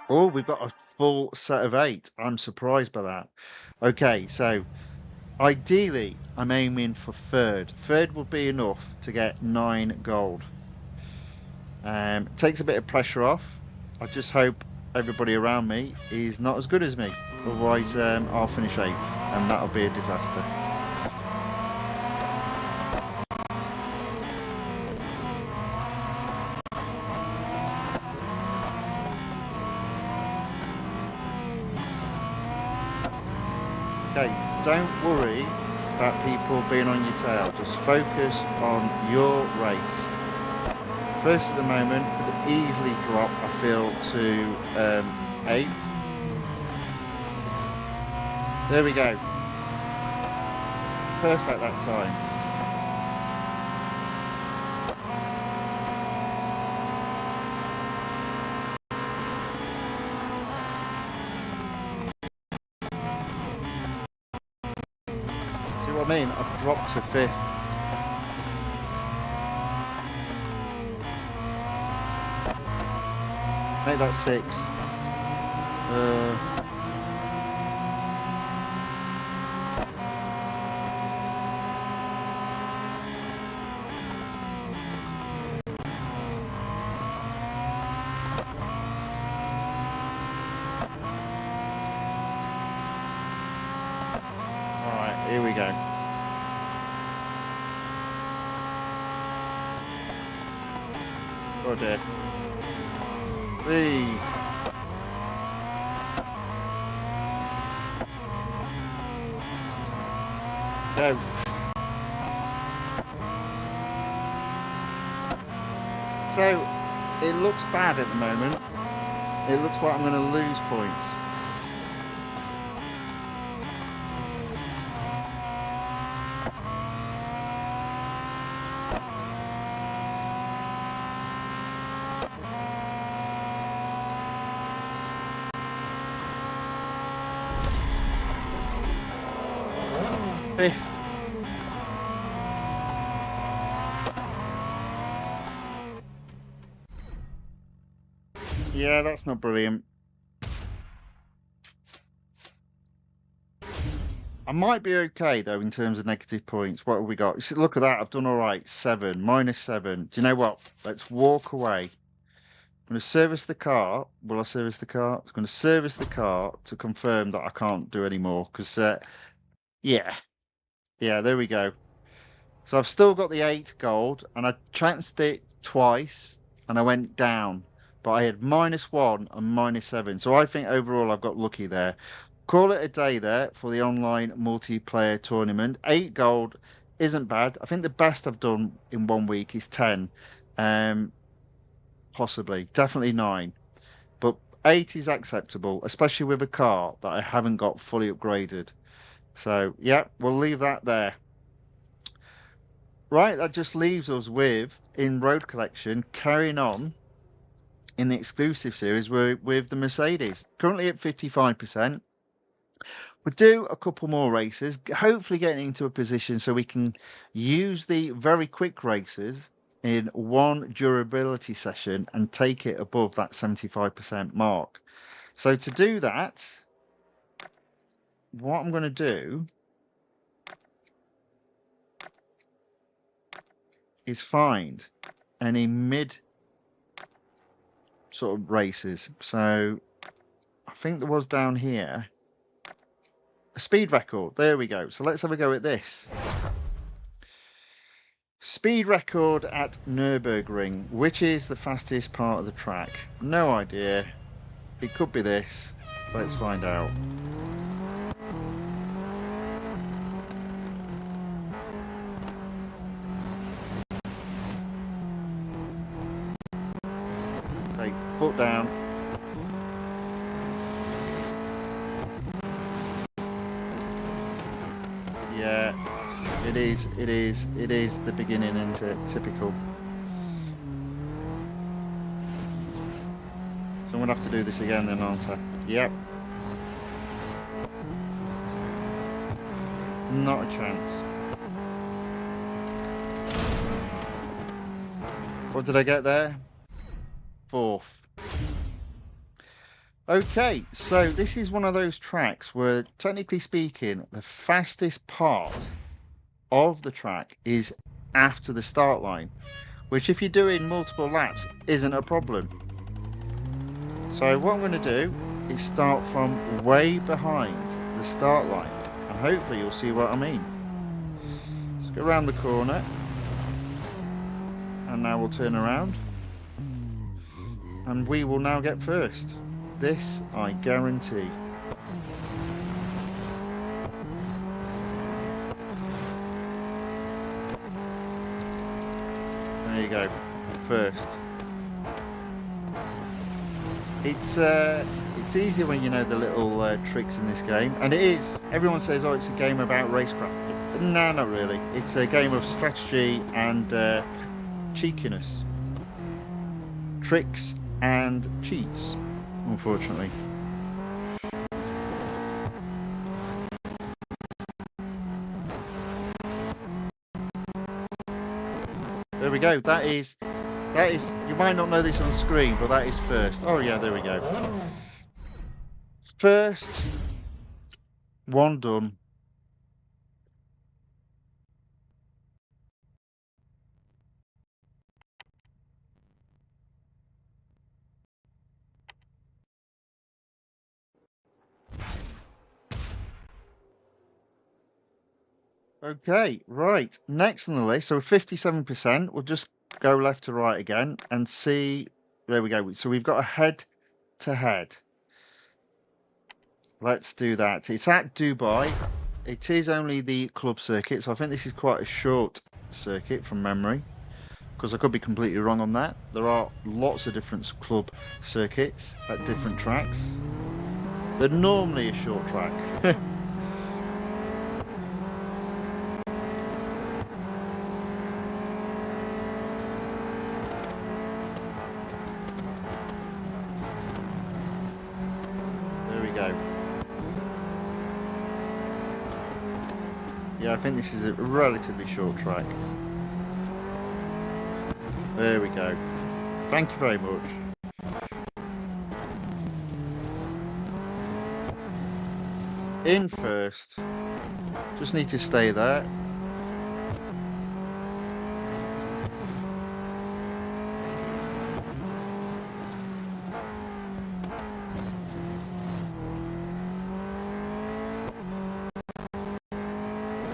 Oh, we've got a full set of 8. I'm surprised by that. Okay, so ideally, I'm aiming for third. Third would be enough to get 9 gold. Takes a bit of pressure off. I just hope everybody around me is not as good as me. Otherwise, I'll finish 8th, and that'll be a disaster. Okay, don't worry about people being on your tail. Just focus on your race. First at the moment, could easily drop, I feel, to 8th. There we go. Perfect that time. See what I mean? I've dropped to 5th. Make that 6th. Alright, here we go. Oh dear. Whee. Go. So, it looks bad at the moment. It looks like I'm going to lose points. Fifth. Yeah, that's not brilliant. I might be okay though in terms of negative points. What have we got? Look at that. I've done all right. 7, -7. Do you know what? Let's walk away. I'm going to service the car. Will I service the car? I'm going to service the car to confirm that I can't do any more. Because, yeah. Yeah, there we go. So I've still got the 8 gold. And I chanced it twice. And I went down. But I had -1 and -7. So I think overall I've got lucky there. Call it a day there for the online multiplayer tournament. 8 gold isn't bad. I think the best I've done in 1 week is 10. Possibly. Definitely 9. But 8 is acceptable, especially with a car that I haven't got fully upgraded. So, yeah, we'll leave that there. Right, that just leaves us with, in Road Collection, carrying on in the exclusive series with the Mercedes. Currently at 55%. We'll do a couple more races, hopefully getting into a position so we can use the very quick races in one durability session and take it above that 75% mark. So to do that, what I'm going to do is find any mid sort of races. So I think there was down here a speed record. There we go. So let's have a go at this. Speed record at Nürburgring. Which is the fastest part of the track? No idea. It could be this. Let's find out. Okay, foot down. Yeah, it is the beginning, isn't it? Typical. So I'm gonna have to do this again then, aren't I? Yep. Not a chance. What did I get there? 4th. Okay, so this is one of those tracks where, technically speaking, the fastest part of the track is after the start line, which if you're doing multiple laps isn't a problem. So what I'm going to do is start from way behind the start line, and hopefully you'll see what I mean. Let's go around the corner, and now we'll turn around, and we will now get first. This I guarantee. There you go, first. It's easier when you know the little tricks in this game, and it is. Everyone says, "Oh, it's a game about racecraft." No, not really. It's a game of strategy and cheekiness, tricks and cheats. Unfortunately. There we go. That is, you might not know this on screen, but that is first. Oh yeah, there we go. First one done. Okay, right. Next on the list, so 57%. We'll just go left to right again and see There we go. So we've got a head-to-head. Let's do that. It's at Dubai. It is only the club circuit, so I think this is quite a short circuit from memory, because I could be completely wrong on that. There are lots of different club circuits at different tracks. They're normally a short track. There we go. Yeah, I think this is a relatively short track. There we go. Thank you very much. In first. Just need to stay there.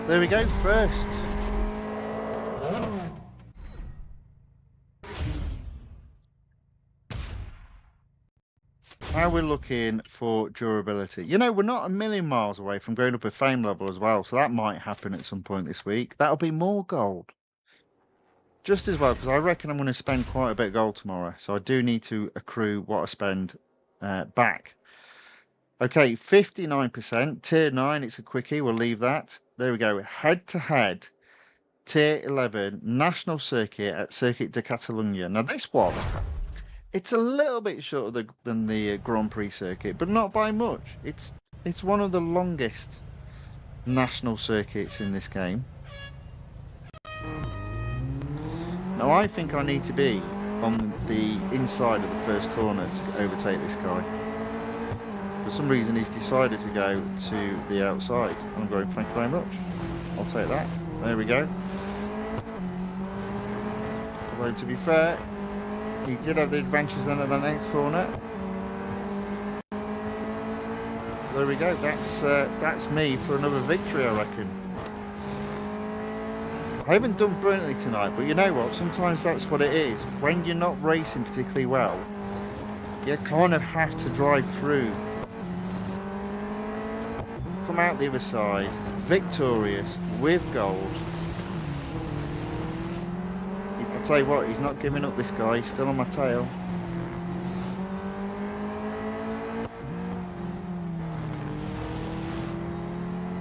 There we go, first. Now we're looking for durability. You know, we're not a million miles away from going up a fame level as well, so that might happen at some point this week. That'll be more gold. Just as well, because I reckon I'm going to spend quite a bit of gold tomorrow, so I do need to accrue what I spend back. Okay, 59%, tier 9, it's a quickie, we'll leave that. There we go, head-to-head, tier 11, national circuit at Circuit de Catalunya. Now this one, it's a little bit shorter than the Grand Prix circuit, but not by much. It's one of the longest national circuits in this game. Now I think I need to be on the inside of the first corner to overtake this guy. For some reason he's decided to go to the outside. I'm going, thank you very much. I'll take that. There we go. Although to be fair, he did have the advantage then at the next corner. There we go. That's me for another victory, I reckon. I haven't done brilliantly tonight, but you know what? Sometimes that's what it is. When you're not racing particularly well, you kind of have to drive through. Come out the other side, victorious, with gold. I'll tell you what, he's not giving up, this guy. He's still on my tail.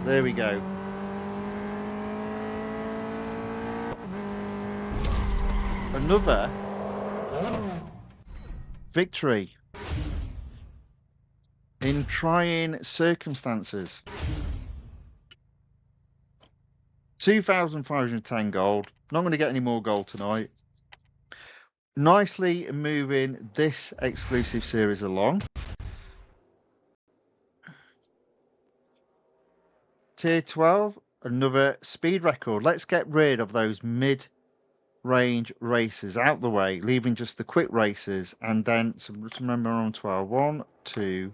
There we go. Another victory in trying circumstances. 2,510 gold. Not going to get any more gold tonight. Nicely moving this exclusive series along. Tier 12, another speed record. Let's get rid of those mid-range races out the way, leaving just the quick races, and then so remember on 12. 1, 2,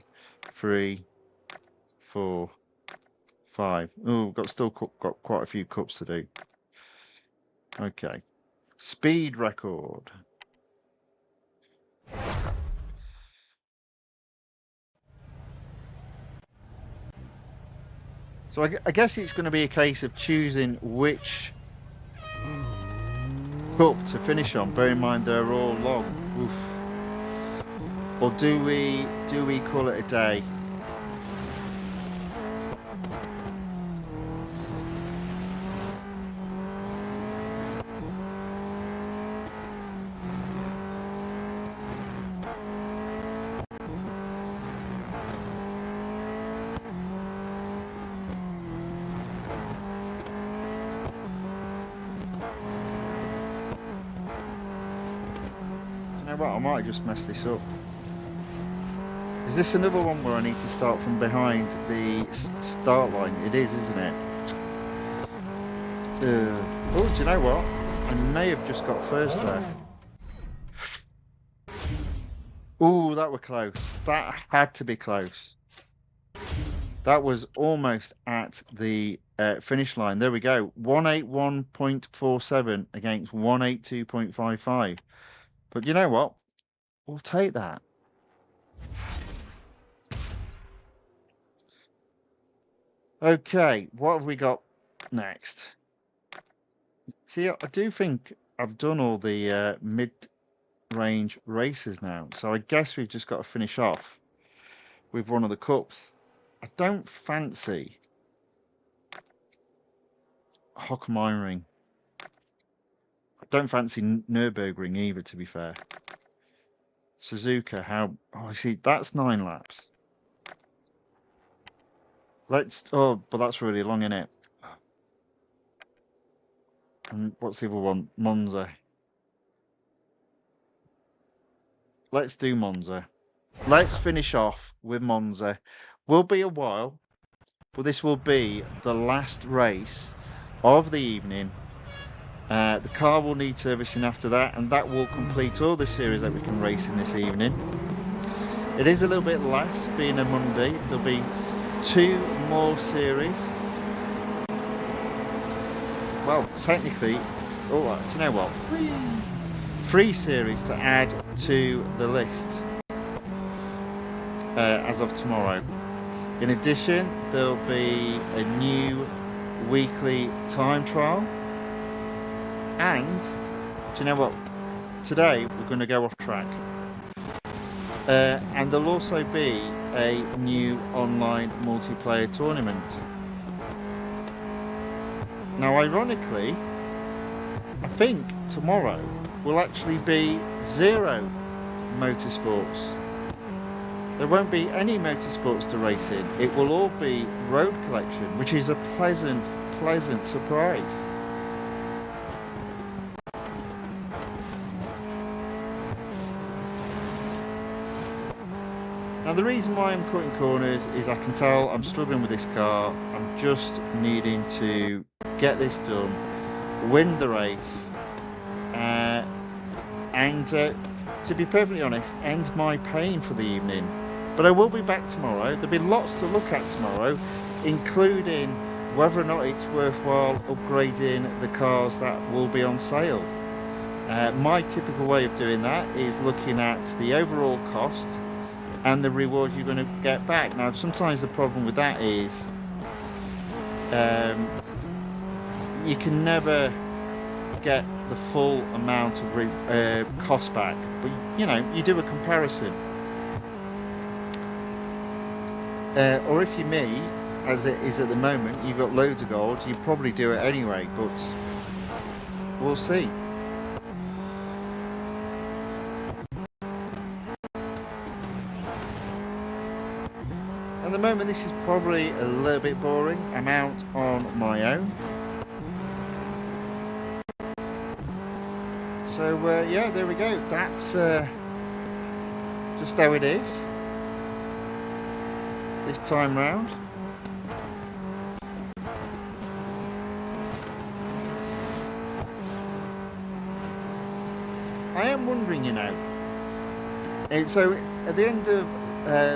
3, 4, 5. Oh, got quite a few cups to do. Okay, speed record. So I guess it's going to be a case of choosing which cup to finish on. Bear in mind they're all long. Oof. Or do we call it a day? Well, I might have just messed this up. Is this another one where I need to start from behind the start line? It is, isn't it? Oh, do you know what? I may have just got first there. Oh, that were close. That had to be close. That was almost at the finish line. There we go. 181.47 against 182.55. But you know what? We'll take that. Okay, what have we got next? See, I do think I've done all the mid-range races now, so I guess we've just got to finish off with one of the cups. I don't fancy Hockenheimring. I don't fancy Nürburgring either, to be fair. Suzuka, how... Oh, see, that's 9 laps. Let's... Oh, but that's really long, isn't it? And what's the other one? Monza. Let's do Monza. Let's finish off with Monza. Will be a while, but this will be the last race of the evening. The car will need servicing after that, and that will complete all the series that we can race in this evening. It is a little bit less, being a Monday. There'll be 2 more series. Well, technically, oh, do you know what? 3 series to add to the list as of tomorrow. In addition, there'll be a new weekly time trial. And, do you know what? Today, we're going to go off track. And there'll also be a new online multiplayer tournament. Now, ironically, I think tomorrow will actually be 0 motorsports. There won't be any motorsports to race in. It will all be road collection, which is a pleasant surprise. Now, the reason why I'm cutting corners is I can tell I'm struggling with this car. I'm just needing to get this done, win the race, and to be perfectly honest, end my pain for the evening. But I will be back tomorrow. There'll be lots to look at tomorrow, including whether or not it's worthwhile upgrading the cars that will be on sale. My typical way of doing that is looking at the overall cost and the reward you're going to get back. Now, sometimes the problem with that is you can never get the full amount of cost back, but you know, you do a comparison. Or if you're me, as it is at the moment, you've got loads of gold, you probably do it anyway, but we'll see. At the moment, this is probably a little bit boring. I'm out on my own. So, yeah, there we go. That's just how it is this time round. I am wondering, you know, so at the end of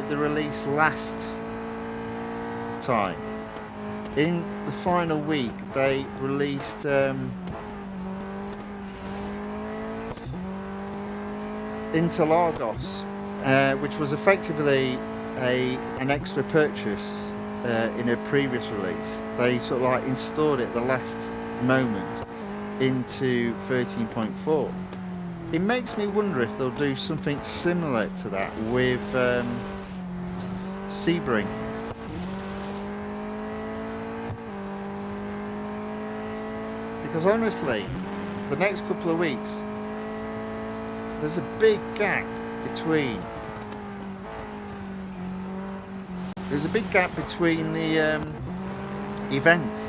the release last time, in the final week, they released Interlagos, which was effectively an extra purchase in a previous release. They sort of like installed it at the last moment into 13.4. It makes me wonder if they'll do something similar to that with Sebring. Because honestly, the next couple of weeks, there's a big gap between. There's a big gap between the events.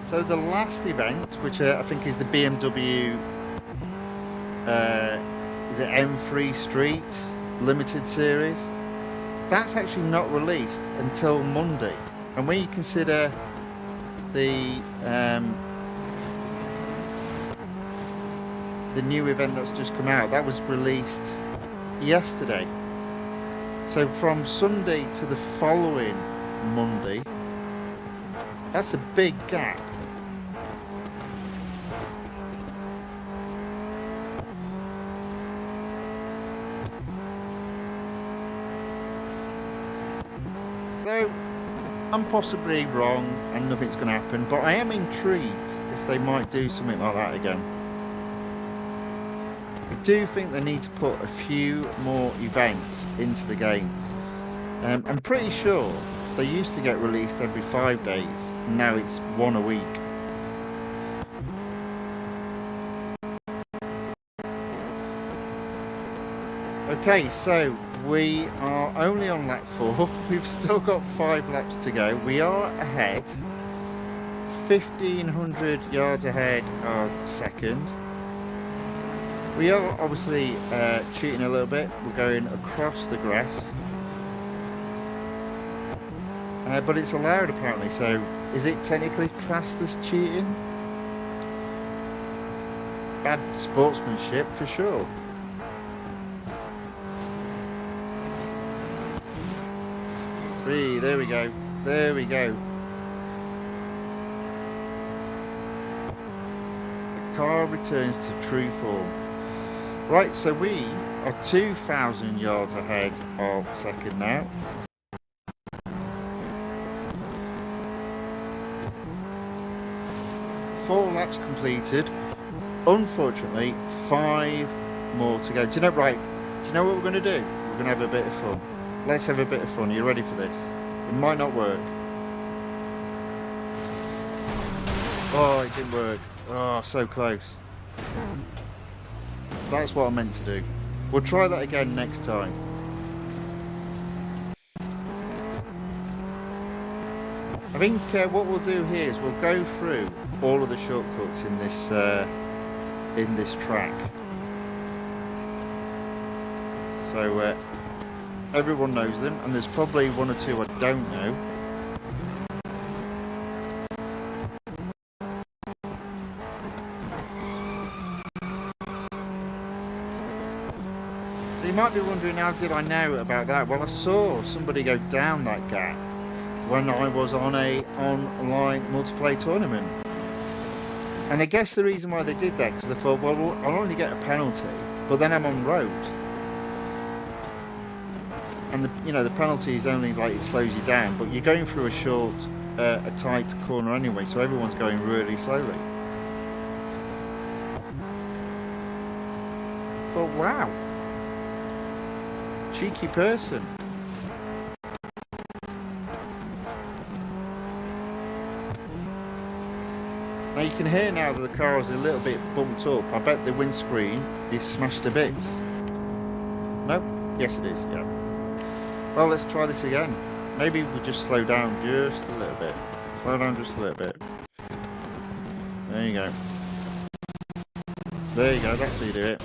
So the last event, which I think is the BMW, is it M3 Street Limited Series? That's actually not released until Monday. And when you consider the new event that's just come out, that was released yesterday. So from Sunday to the following Monday, That's a big gap. So, I'm possibly wrong and nothing's going to happen, but I am intrigued if they might do something like that again. I do think they need to put a few more events into the game. I'm pretty sure they used to get released every 5 days, and now it's one a week. Okay, so we are only on lap 4. We've still got 5 laps to go. We are ahead, 1,500 yards ahead of second. We are obviously cheating a little bit. We're going across the grass. But it's allowed apparently, so is it technically classed as cheating? Bad sportsmanship for sure. There we go. There we go. The car returns to true form. Right, so we are 2,000 yards ahead of second now. Four laps completed. Unfortunately, 5 more to go. Do you know, right? Do you know what we're going to do? We're going to have a bit of fun. Let's have a bit of fun. Are you ready for this? It might not work. Oh, it didn't work. Oh, so close. That's what I meant to do. We'll try that again next time. I think what we'll do here is we'll go through all of the shortcuts in this track. So everyone knows them, and there's probably one or two I don't know. So you might be wondering, how did I know about that? Well, I saw somebody go down that gap when I was on a online multiplayer tournament. And I guess the reason why they did that, because they thought, well, I'll only get a penalty, but then I'm on road. And the penalty is only like it slows you down, but you're going through a short, a tight corner anyway, so everyone's going really slowly. But wow, cheeky person. Now you can hear now that the car is a little bit bumped up. I bet the windscreen is smashed to bits. Nope. Yes, it is. Yeah. Well, let's try this again. Maybe we just slow down just a little bit. Slow down just a little bit. There you go. There you go. That's how you do it.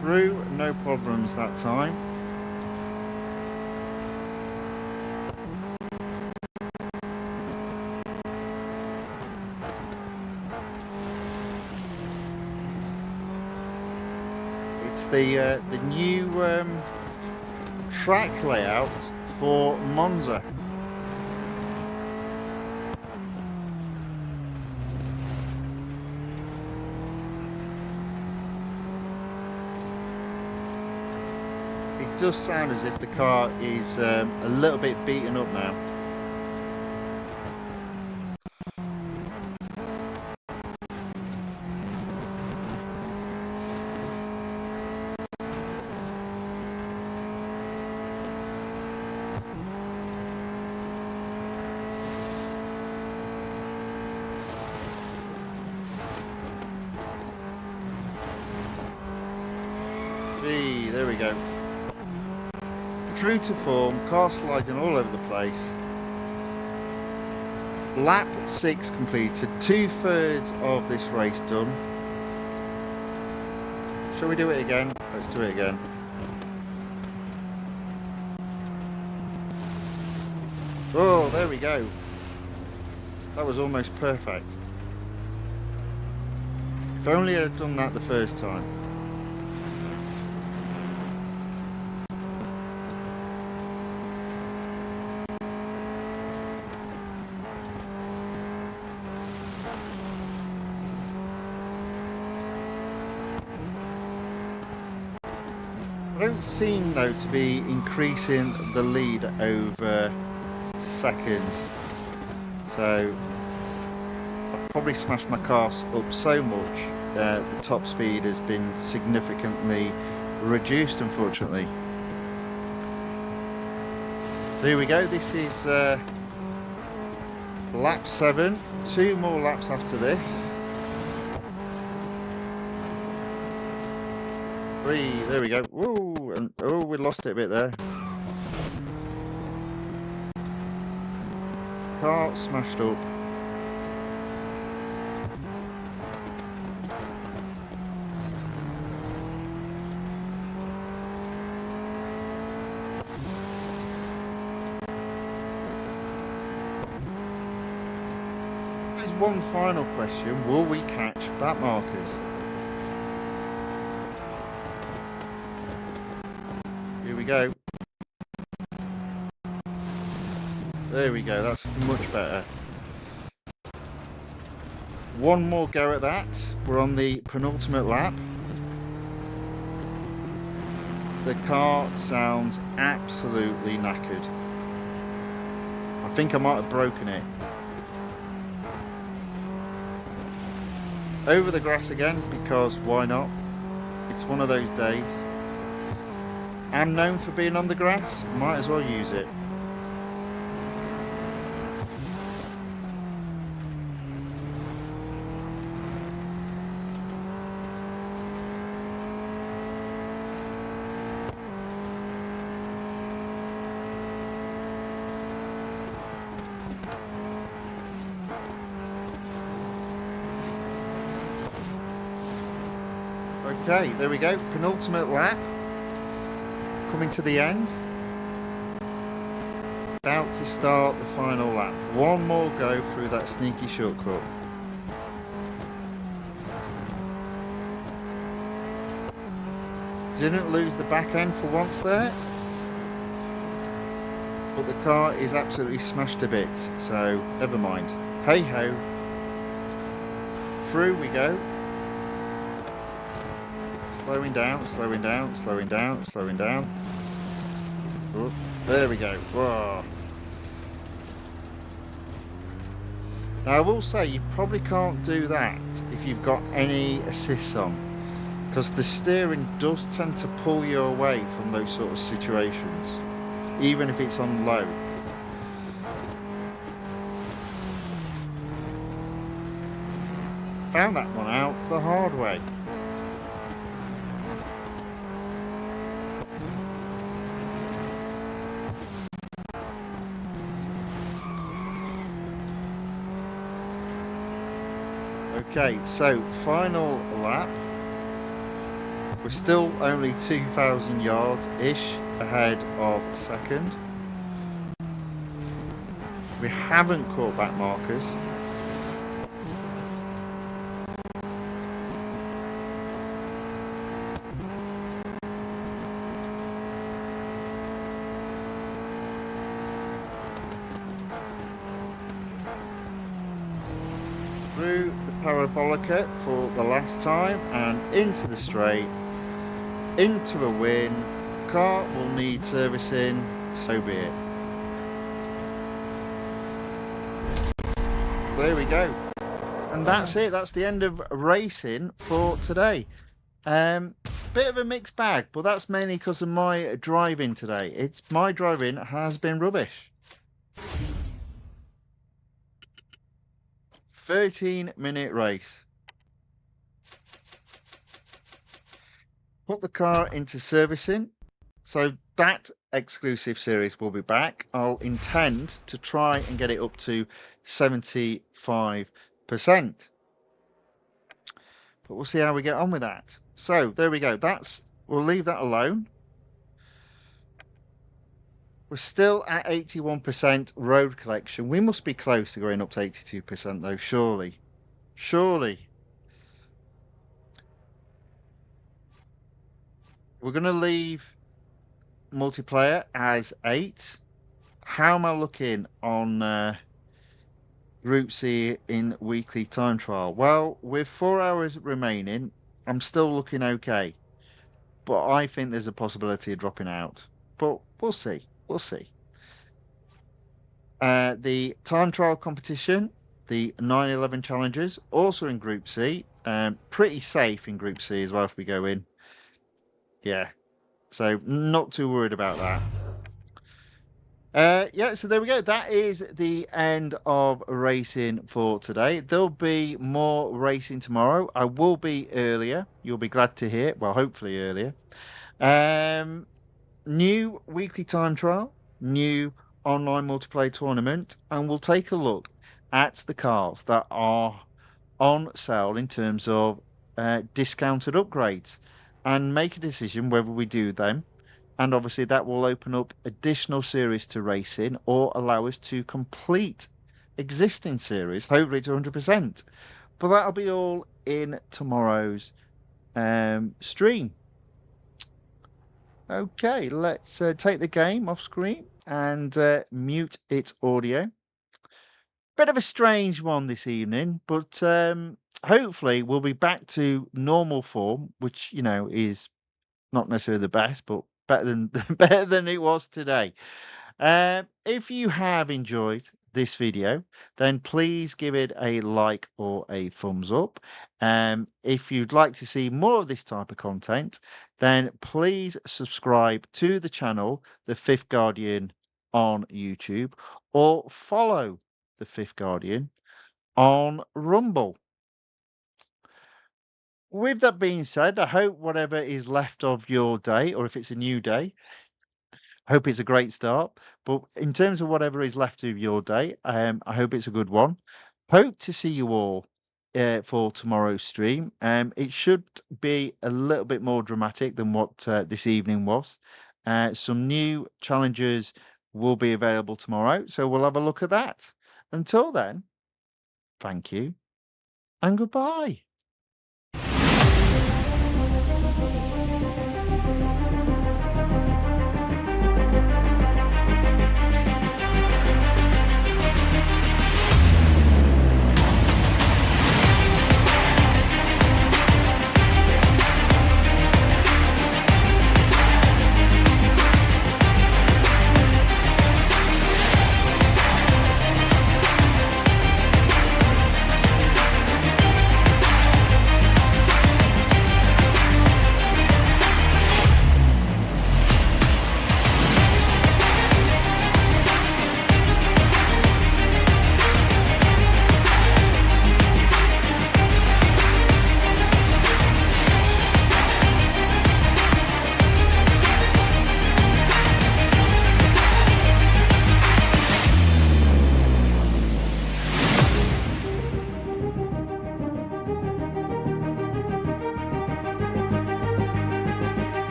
Through, no problems that time. The new track layout for Monza. It does sound as if the car is a little bit beaten up now. There we go. True to form, car sliding all over the place. Lap 6 completed, 2/3 of this race done. Shall we do it again? Let's do it again. Oh, there we go. That was almost perfect. If only I had done that the first time. don't seem, though, to be increasing the lead over second. So I've probably smashed my car up so much, the top speed has been significantly reduced, unfortunately. There we go. This is lap 7. 2 more laps after this. 3. There we go. Woo! And oh, we lost it a bit there. Car smashed up. There's one final question. Will we catch back markers? Here we go. There we go. That's much better. One more go at that. We're on the penultimate lap. The car sounds absolutely knackered. I think I might have broken it. Over the grass again, because why not? It's one of those days. I'm known for being on the grass, might as well use it. Okay, there we go. Penultimate lap. Coming to the end. About to start the final lap. One more go through that sneaky shortcut. Didn't lose the back end for once there. But the car is absolutely smashed to bits, so never mind. Hey ho. Through we go. Slowing down, slowing down, slowing down, slowing down. Oh, there we go. Whoa. Now I will say you probably can't do that if you've got any assists on, because the steering does tend to pull you away from those sort of situations, even if it's on low. Found that one out the hard way. Okay, so final lap. We're still only 2,000 yards-ish ahead of second. We haven't caught back markers. Through the parabolica for the last time and into the straight, into a win. Car will need servicing, so be it. There we go. And that's it. That's the end of racing for today. Bit of a mixed bag, but that's mainly because of my driving today. My driving has been rubbish. 13-minute race. Put the car into servicing. So that exclusive series will be back. I'll intend to try and get it up to 75%. But we'll see how we get on with that. So there we go. We'll leave that alone. We're still at 81% road collection. We must be close to going up to 82% though, surely. Surely. We're going to leave multiplayer as 8. How am I looking on Group C in weekly time trial? Well, with 4 hours remaining, I'm still looking okay. but I think there's a possibility of dropping out. But we'll see. We'll see. The time trial competition, the 911 challenges, also in Group C. Pretty safe in Group C as well if we go in. Yeah. So not too worried about that. Yeah, so there we go. That is the end of racing for today. There'll be more racing tomorrow. I will be earlier. You'll be glad to hear. Well, hopefully earlier. Um, New weekly time trial, new online multiplayer tournament, and we'll take a look at the cars that are on sale in terms of discounted upgrades and make a decision whether we do them. And obviously, that will open up additional series to race in or allow us to complete existing series, hopefully to 100%. But that'll be all in tomorrow's stream. Okay, let's take the game off screen and mute its audio. Bit of a strange one this evening, but hopefully we'll be back to normal form, which is not necessarily the best, but better than better than it was today. If you have enjoyed this video, then please give it a like or a thumbs up. If you'd like to see more of this type of content, then please subscribe to the channel, The Fifth Guardian on YouTube, or follow The Fifth Guardian on Rumble. With that being said, I hope whatever is left of your day, or if it's a new day, hope it's a great start. But in terms of whatever is left of your day, I hope it's a good one. Hope to see you all for tomorrow's stream. It should be a little bit more dramatic than what this evening was. Some new challenges will be available tomorrow, so we'll have a look at that. Until then, thank you and goodbye.